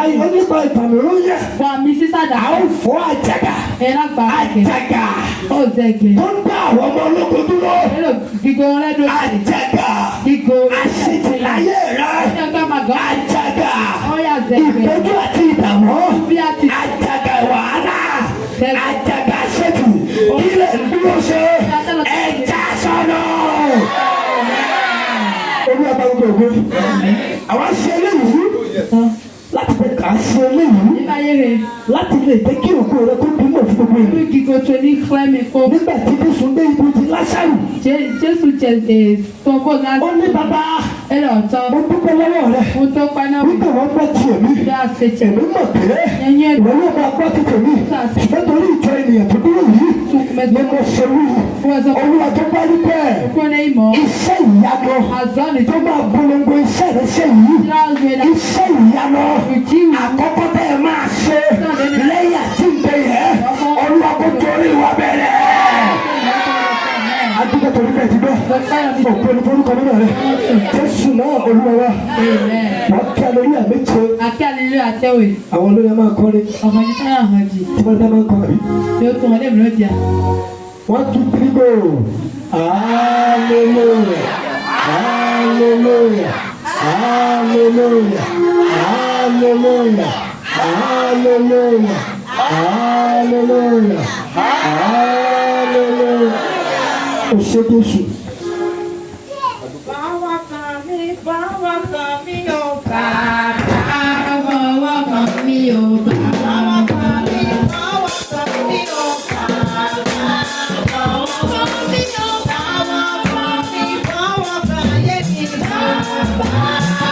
ìfàmì òró yẹ. Fọ àmì sísá dà. A ó fọ́ àjàgà. Ẹ lágbà. Àjàgà. Ó zẹ̀gẹ̀. Tó ń dá àwọn ọmọ ológun dúró. Hello, gígo lẹ́dọ̀. Àjàgà. Gígo. Àṣetìláyé rẹ̀. Ọjọ́ màgá. Àjàgà. Ọya zẹ̀gẹ̀. Ìtọ́jú àti ìdààmú. Bí a ti. Àjàgà wàhálà. Àjàgà ṣètù. Ilé ìdúró ṣe. Ẹja sọnù. Olú àbáwọ̀ gbogbo. Àwọn ṣe eléyìí. Láti fẹ́ kà á ṣe eléyìí. Nígbà yẹrẹ. Láti lè jẹ́ kí òkú rẹ kó bímọ fún gbogbo ìlú. Bí gígo tó ní kílẹ̀mì kó. Nígbà tí Jésù dé ibi ti Lásárù. Jésù jẹ tọ́gbọ́ náà. Ó ní bàbá. Ẹ lọ tọ́. Mo dúpẹ́ lọ́wọ́ rẹ̀. Mo tó paná. Nígbà wọ́n gbọ́ ti èmi. Bí a ṣe jẹ. Èmi mọ̀ pé. Ẹyin ẹ̀dùn. Ìwọ yóò máa gbọ́ ti tèmi. Ṣùgbọ́n torí ìjọ ènìyàn tó dúró yìí. Ni mo ṣe wí. Olúwa tó bá rí bẹ́ẹ̀. Kúnlẹ̀ ìmọ̀. Iṣẹ́ ìyanu. Àzọ́ni tó máa polongo iṣẹ́ rẹ̀ ṣe yìí. Iṣẹ́ ìyanu. Àkọ́kọ́ tẹ́ ẹ máa ṣe. Lẹ́yìn àjíǹde yẹn. Olúwa kó torí wa bẹ̀rẹ̀. Adúgbò torí bẹ́ẹ̀ ti bẹ́ẹ̀. Òpin ní forúkọ nínú rẹ̀. Jésù náà Olúwa wa. Wọ́n kí aleluya méje. Àkí aleluya àtẹ̀wé. Àwọn olóyè máa kọ́ ni. Ọmọ ní sáyà hàn jì. Tí wọ́n dá máa ń kọ́ àbí. Tí ó tún ọdẹ mi ló di à. 1, 2, 3 go. Hallelujah. Hallelujah. Hallelujah. Hallelujah. Hallelujah. Hallelujah. Hallelujah. O ṣe Jésù. Báwa kan mi ò bàbá. Báwa kan mi ò bàbá. Báwa kan mi ò bàbá. Báwa kan mi ò bàbá. Báwa kan yé mi bàbá.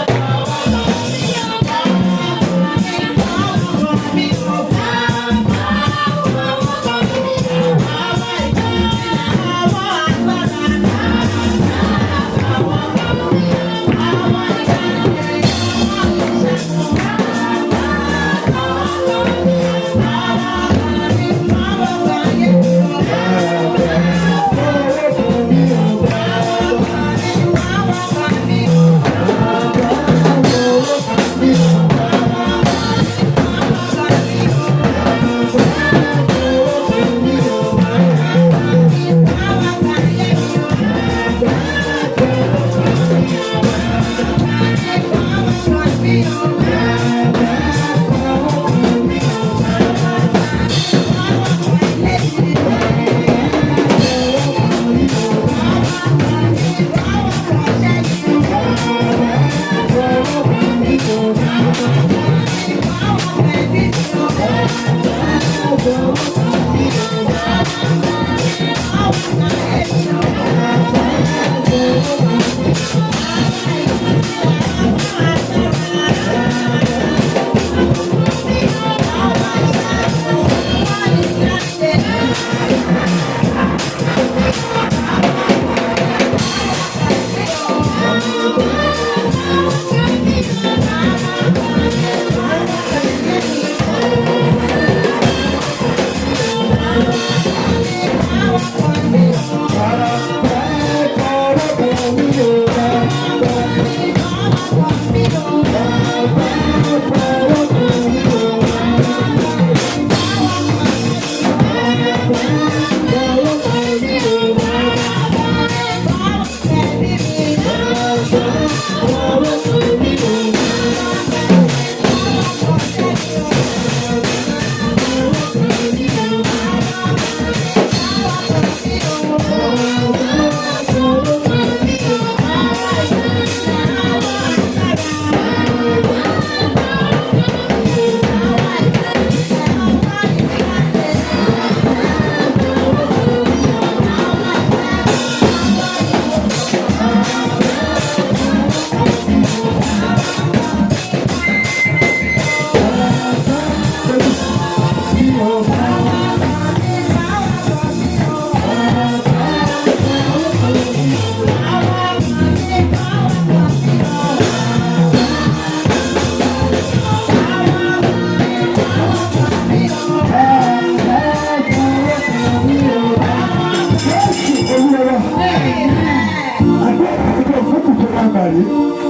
bàrí.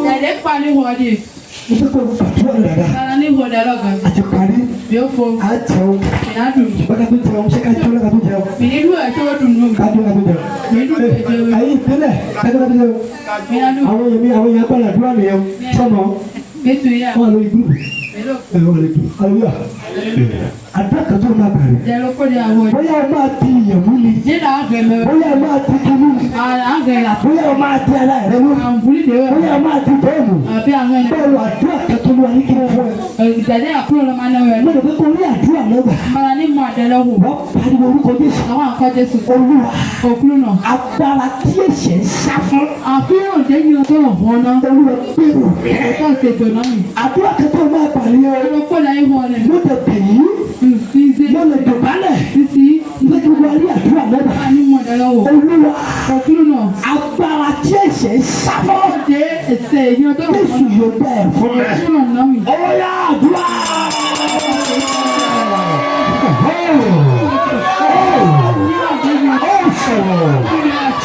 Tẹ̀lé pa ní wọ́ọ̀dì. Mo fẹ́ kó o pàtó ọ̀rẹ́dà. Tara ní wọ́ọ̀dì ọlọ́gàn. Àti parí. Yóò fo. A jẹun. Ìyádùn. Bọ́dà tó jẹun ṣé ká jẹun lọ́ka tó jẹun. Ìnílù ẹ̀ tó dùn nù. Ká jẹun ká tó jẹun. Ìnílù ẹ̀ tó dùn. Ayé ìpínlẹ̀ ká jẹun ká tó jẹun. Ìyádùn. Àwọn èèyàn gbọ́dọ̀ àdúrà nìyẹn. Sọ́mọ. Méjì yá. Wọ́n lórí gúrùpù. Wọ́n lórí gúrùpù. Àlùyà. Àdúrà kan tó máa bàrí. Jẹ́rọ kó di àwọn ọ̀dọ́. Bóyá o máa di ìyẹ̀mú ni. Nílò àgbẹ̀mẹ̀. Bóyá o máa di kinú ni. Àgbẹ̀là. Bóyá o máa di aláìrẹ́ mú. Àǹfùlì dè wẹ̀. Bóyá o máa di bẹ́ẹ̀mù. Àbí àwọn ẹni. Bẹ́ẹ̀ni àdúrà kan tó lọ ní kí n fún ẹ. Ìjàdé àkúrò ló máa ń náwó ẹ̀. Mo lè fẹ́ kó rí àdúrà lọ́gbà. Mara ní mọ àdẹ́lọ́wọ̀. Wọ́n pariwo orúkọ Jésù. Àwọn àkọ́ Jésù. Olúwa. Òkúrú náà. Agbára tí ẹ̀ṣẹ̀ ń sá fún. Àfihàn jẹ́yìn ọjọ́ ọ̀hún náà. Olúwa gbèrò. Ọjọ́ ìṣètò náà mi. Àdúrà kan tó máa pàrí ẹ. Olùkọ́ láyé wọn rẹ̀. Mo lè bẹ̀ yí. Mo lè dọ̀bálẹ̀. Sísí. Mo ti wá rí àdúrà lọ́gbà. Mara ní mọ àdẹ́lọ́wọ̀. Olúwa. Òkúrú náà. Agbára tí ẹ̀ṣẹ̀ ń sá fún. Ọjọ́ ẹsẹ̀ ìyẹn ọjọ́ ọ̀hún Jésù yóò bẹ̀ fún ẹ. náà mi. Ọ̀yá àdúrà.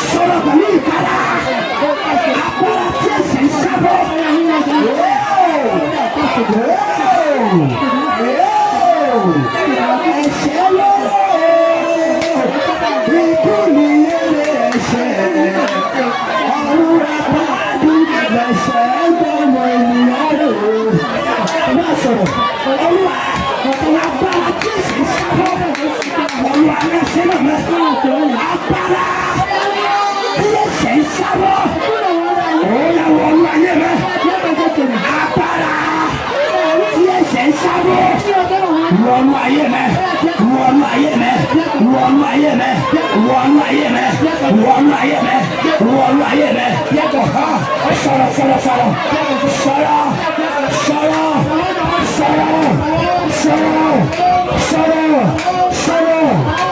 Sọ̀rọ̀ pẹ̀lú ìkàrà. Agbára tí ẹ̀ṣẹ̀ ń sá fún. Ẹ̀ṣẹ̀ ló ikú ni èrè ẹ̀ṣẹ̀. Ọ̀run àpáàdé lẹ̀ṣẹ̀ gbọ́mọ ènìyàn rò. Má sọ̀rọ̀. Olúwa agbára tí ẹ̀ṣẹ̀ ń sá fún. Olúwa lẹ́sẹ̀ lọ́mọ. Agbára tí ẹ̀ṣẹ̀ ń sá fún. Olúwa wọnú ayé mẹ́. Agbára tí ẹ̀ṣẹ̀ ń sá fún. Wọnú ayé mẹ́. Wọnú ayé mẹ́. Wọnú ayé mẹ́. Wọnú ayé mẹ́. Wọnú ayé mẹ́. Wọnú ayé mẹ́. Sọ̀rọ̀ sọ̀rọ̀ sọ̀rọ̀. Sọ̀rọ̀ sọ̀rọ̀ sọ̀rọ̀ sọ̀rọ̀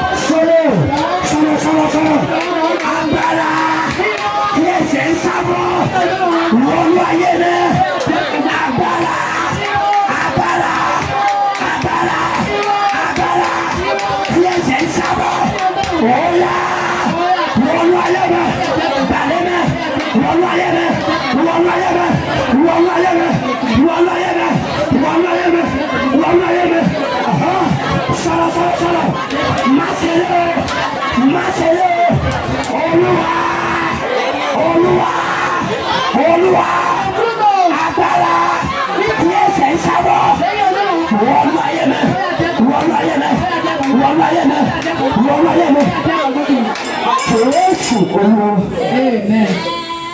sọ̀rọ̀ sọ̀rọ̀ sọ̀rọ̀. Agbára tí ẹ̀ṣẹ̀ ń sá fún. Wọnú ayé mẹ́. Agbára. Agbára. Agbára. Agbára tí ẹ̀ṣẹ̀ ń sá fún. Ọ̀yá wọnú ayé mẹ́. Balẹ̀ mẹ́. Wọnú ayé mẹ́. Wọnú ayé mẹ́. Wọnú ayé mẹ́. Wọnú ayé mẹ́. Wọnú ayé mẹ́. Wọnú ayé mẹ́. Sọ̀rọ̀ sọ̀rọ̀ sọ̀rọ̀. Má ṣe lé. Má ṣe lé. Olúwa. Olúwa. Olúwa. Agbára tí ẹ̀ṣẹ̀ ń sá fún. Wọnú ayé mẹ́. Wọnú ayé mẹ́. Wọnú ayé mẹ́. Wọnú ayé mẹ́. Jésù Olúwa. Amen.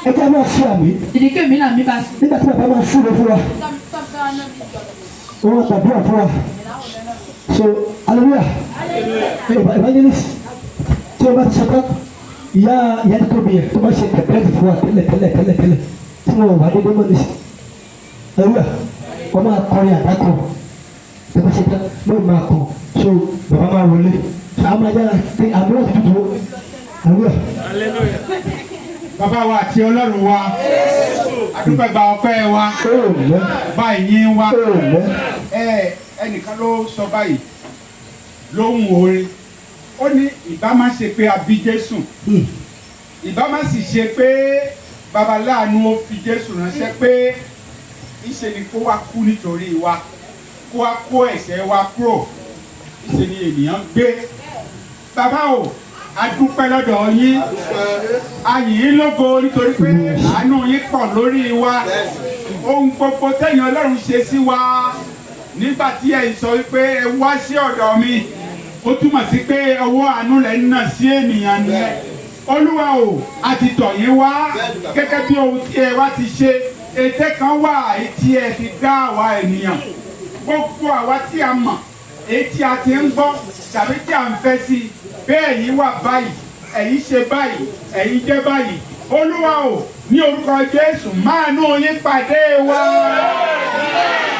Ẹ jẹ́ máa ṣe àmì. Ìdíkẹ́ mi náà mi bá sí. Nígbà tí bàbá máa súre fún wa, wọ́n gbàdúrà fún wa. So, hallelujah. Evangelist, tí o bá ti ṣetán, ìyá tó tóbi yẹn tó bá ṣe tẹ̀lé fún wa tẹ́lẹ̀ tí wọ́n wà dédé mọ́ nísì. Hallelujah. Wọ́n máa kọrin àdákọ̀. Tí o bá ṣetán, lóò máa kọ̀. So, bàbá máa wọlé. Àwọn máa yára pé àmì náà ti dúró. Hallelujah. Bàbá wa àti Ọlọ́run wa, àdúgbò gba ọpẹ́ wa, báyìí yín wa. Ẹnìkan ló sọ báyìí lóhùn orin. Ó ní ìbá má ṣe pé a bí Jésù. Ìbá má sì ṣe pé babaláàánú ó fi Jésù ránṣẹ́ pé ìṣe ni kó wá kú nítorí wa, kó wá kó ẹ̀ṣẹ̀ wa kúrò. Ìṣe ni ènìyàn gbé. Bàbá o, a dúpẹ́ lọ́dọ̀ yín, a yìn yín lógo nítorí pé àánú yín pọ̀ lórí wa. Ohun gbogbo tẹ́yin Ọlọ́run ṣe sí wa nígbà tí ẹ sọ wípé ẹ wá sí ọ̀dọ̀ mi, ó túmọ̀ sí pé ọwọ́ àánú lẹ̀ ń nà sí ènìyàn nìyẹn. Olúwa o, a ti tọ̀ yín wá gẹ́gẹ́ bí ohun tí ẹ wá ti ṣe. Ète kan wà tí ẹ fi dá àwa ènìyàn. Gbogbo àwa tí a mọ̀, èyí tí a ti ń gbọ́ tàbí tí a ń fẹ́ sí i. Bẹ́ẹ̀ yín wà báyìí, ẹ̀yin ṣe báyìí, ẹ̀yin jẹ́ báyìí. Olúwa o, ní orúkọ Jésù máa nú yín pàdé wa.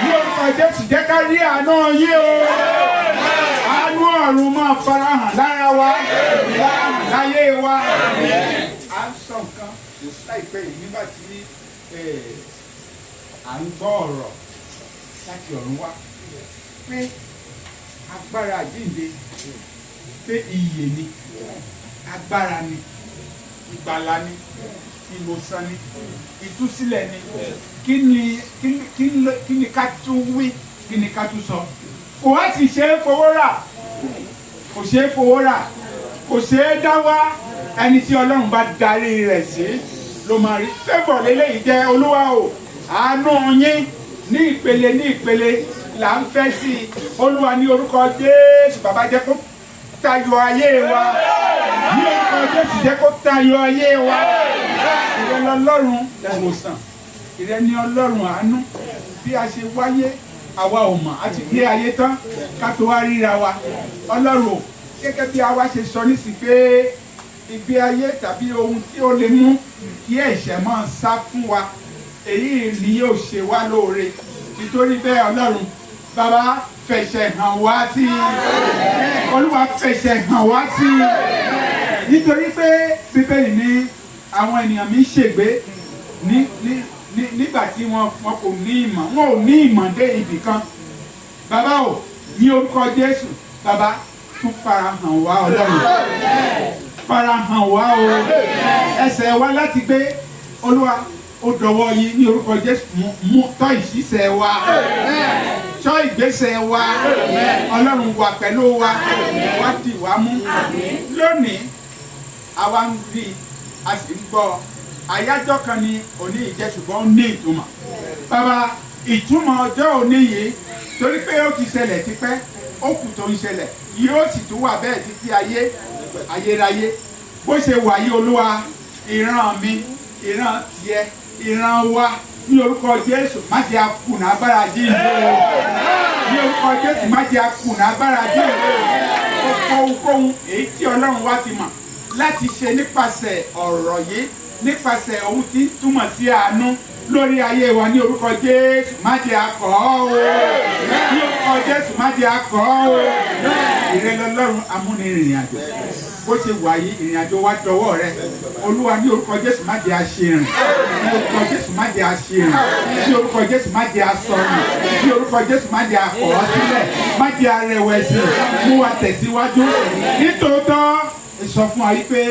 Ní orúkọ Jésù jẹ́ ká rí àánú yín o. Àánú ọ̀run máa farahàn lára wa, láyé wa. À ń sọ nǹkan láìpẹ́ yìí nígbà tí à ń gbọ́ ọ̀rọ̀ láti ọ̀run wá pé agbára àjíǹde pé ìyè ni, agbára ni, ìgbàlà ni. ìwòsàn ni ìtúsílẹ̀ ni kí ni ká tún wí kí ni ká tún sọ kò wá sì ṣe é fowó rà kò ṣe é fowó rà kò ṣe é dá wá ẹni tí Ọlọ́run bá darí rẹ̀ sí ló máa rí fẹ́fọ̀ lélẹ́yìí jẹ́ Olúwa o àánú yín ní ìpele là ń fẹ́ sí i Olúwa ní orúkọ Jésù bàbá jẹ́ kó tayọ ayé wa ní orúkọ Jésù jẹ́ kó tayọ ayé wa ìrẹ́ ni Ọlọ́run ìwòsàn ìrẹ́ ni Ọlọ́run àánú bí a ṣe wáyé àwa ò mọ̀ a ti gbé ayé tán ká tó wá ríra wa Ọlọ́run gẹ́gẹ́ bí àwa ṣe sọ nísìnyí pé ìgbé ayé tàbí ohun tí ó lè mú kí ẹ̀ṣẹ̀ máa sá fún wa èyí ni yóò ṣe wá lóore nítorí bẹ́ẹ̀ Ọlọ́run bàbá fẹsẹ̀ hàn wá sí i Olúwa fẹsẹ̀ hàn wá sí i nítorí pé Bíbélì ní àwọn ènìyàn mi ṣègbé nígbà tí wọn kò ní ìmọ̀ wọn ò ní ìmọ̀ dé ibì kan bàbá o ní orúkọ Jésù bàbá tún farahàn wá Ọlọ́run farahàn wá o ẹsẹ̀ wa láti gbé Olúwa ó dọwọ́ yín ní orúkọ Jésù mú tọ́ ìṣiṣẹ́ wa tọ́ ìgbésẹ̀ wa Ọlọ́run wà pẹ̀lú wa wá dì wá mú lónìí àwa ń rí a sì ń gbọ́ àyájọ́ kan ní òní ìjẹ́ ṣùgbọ́n ó ní ìtumọ̀ bàbá ìtumọ̀ ọjọ́ òní yìí torí pé ó ti ṣẹlẹ̀ tipẹ́ ó kù tó ń ṣẹlẹ̀ yóò sì tún wà bẹ́ẹ̀ títí ayérayé bó ṣe wà yí Olúwa ìran mi ìran tiẹ̀ ìran wa ní orúkọ Jésù má jẹ́ akùnà agbára Jíǹde ní orúkọ Jésù má jẹ́ akùnà agbára Jíǹde ohunkóhun èyí tí Ọlọ́run wá ti mọ̀ láti ṣe nípasẹ̀ ọ̀rọ̀ yìí nípasẹ̀ ohun tí ń túmọ̀ sí àánú lórí ayé wa ní orúkọ Jésù má jẹ́ akọ̀ ọ́ o ní orúkọ Jésù má jẹ́ akọ̀ ọ́ o ìrẹ́lẹ̀ Ọlọ́run amúnirìnrìn àjò bó ṣe wà yìí ìrìn àjò wa dọwọ́ rẹ Olúwa ní orúkọ Jésù má jẹ́ aṣèrìn ní orúkọ Jésù má jẹ́ aṣèrìn ní orúkọ Jésù má jẹ́ asọnù ní orúkọ Jésù má jẹ́ akọ̀ ọ́ sílẹ̀ má jẹ́ arẹwẹsì mú wa tẹ̀síwájú nítòótọ́ sọ fún wa yìí pé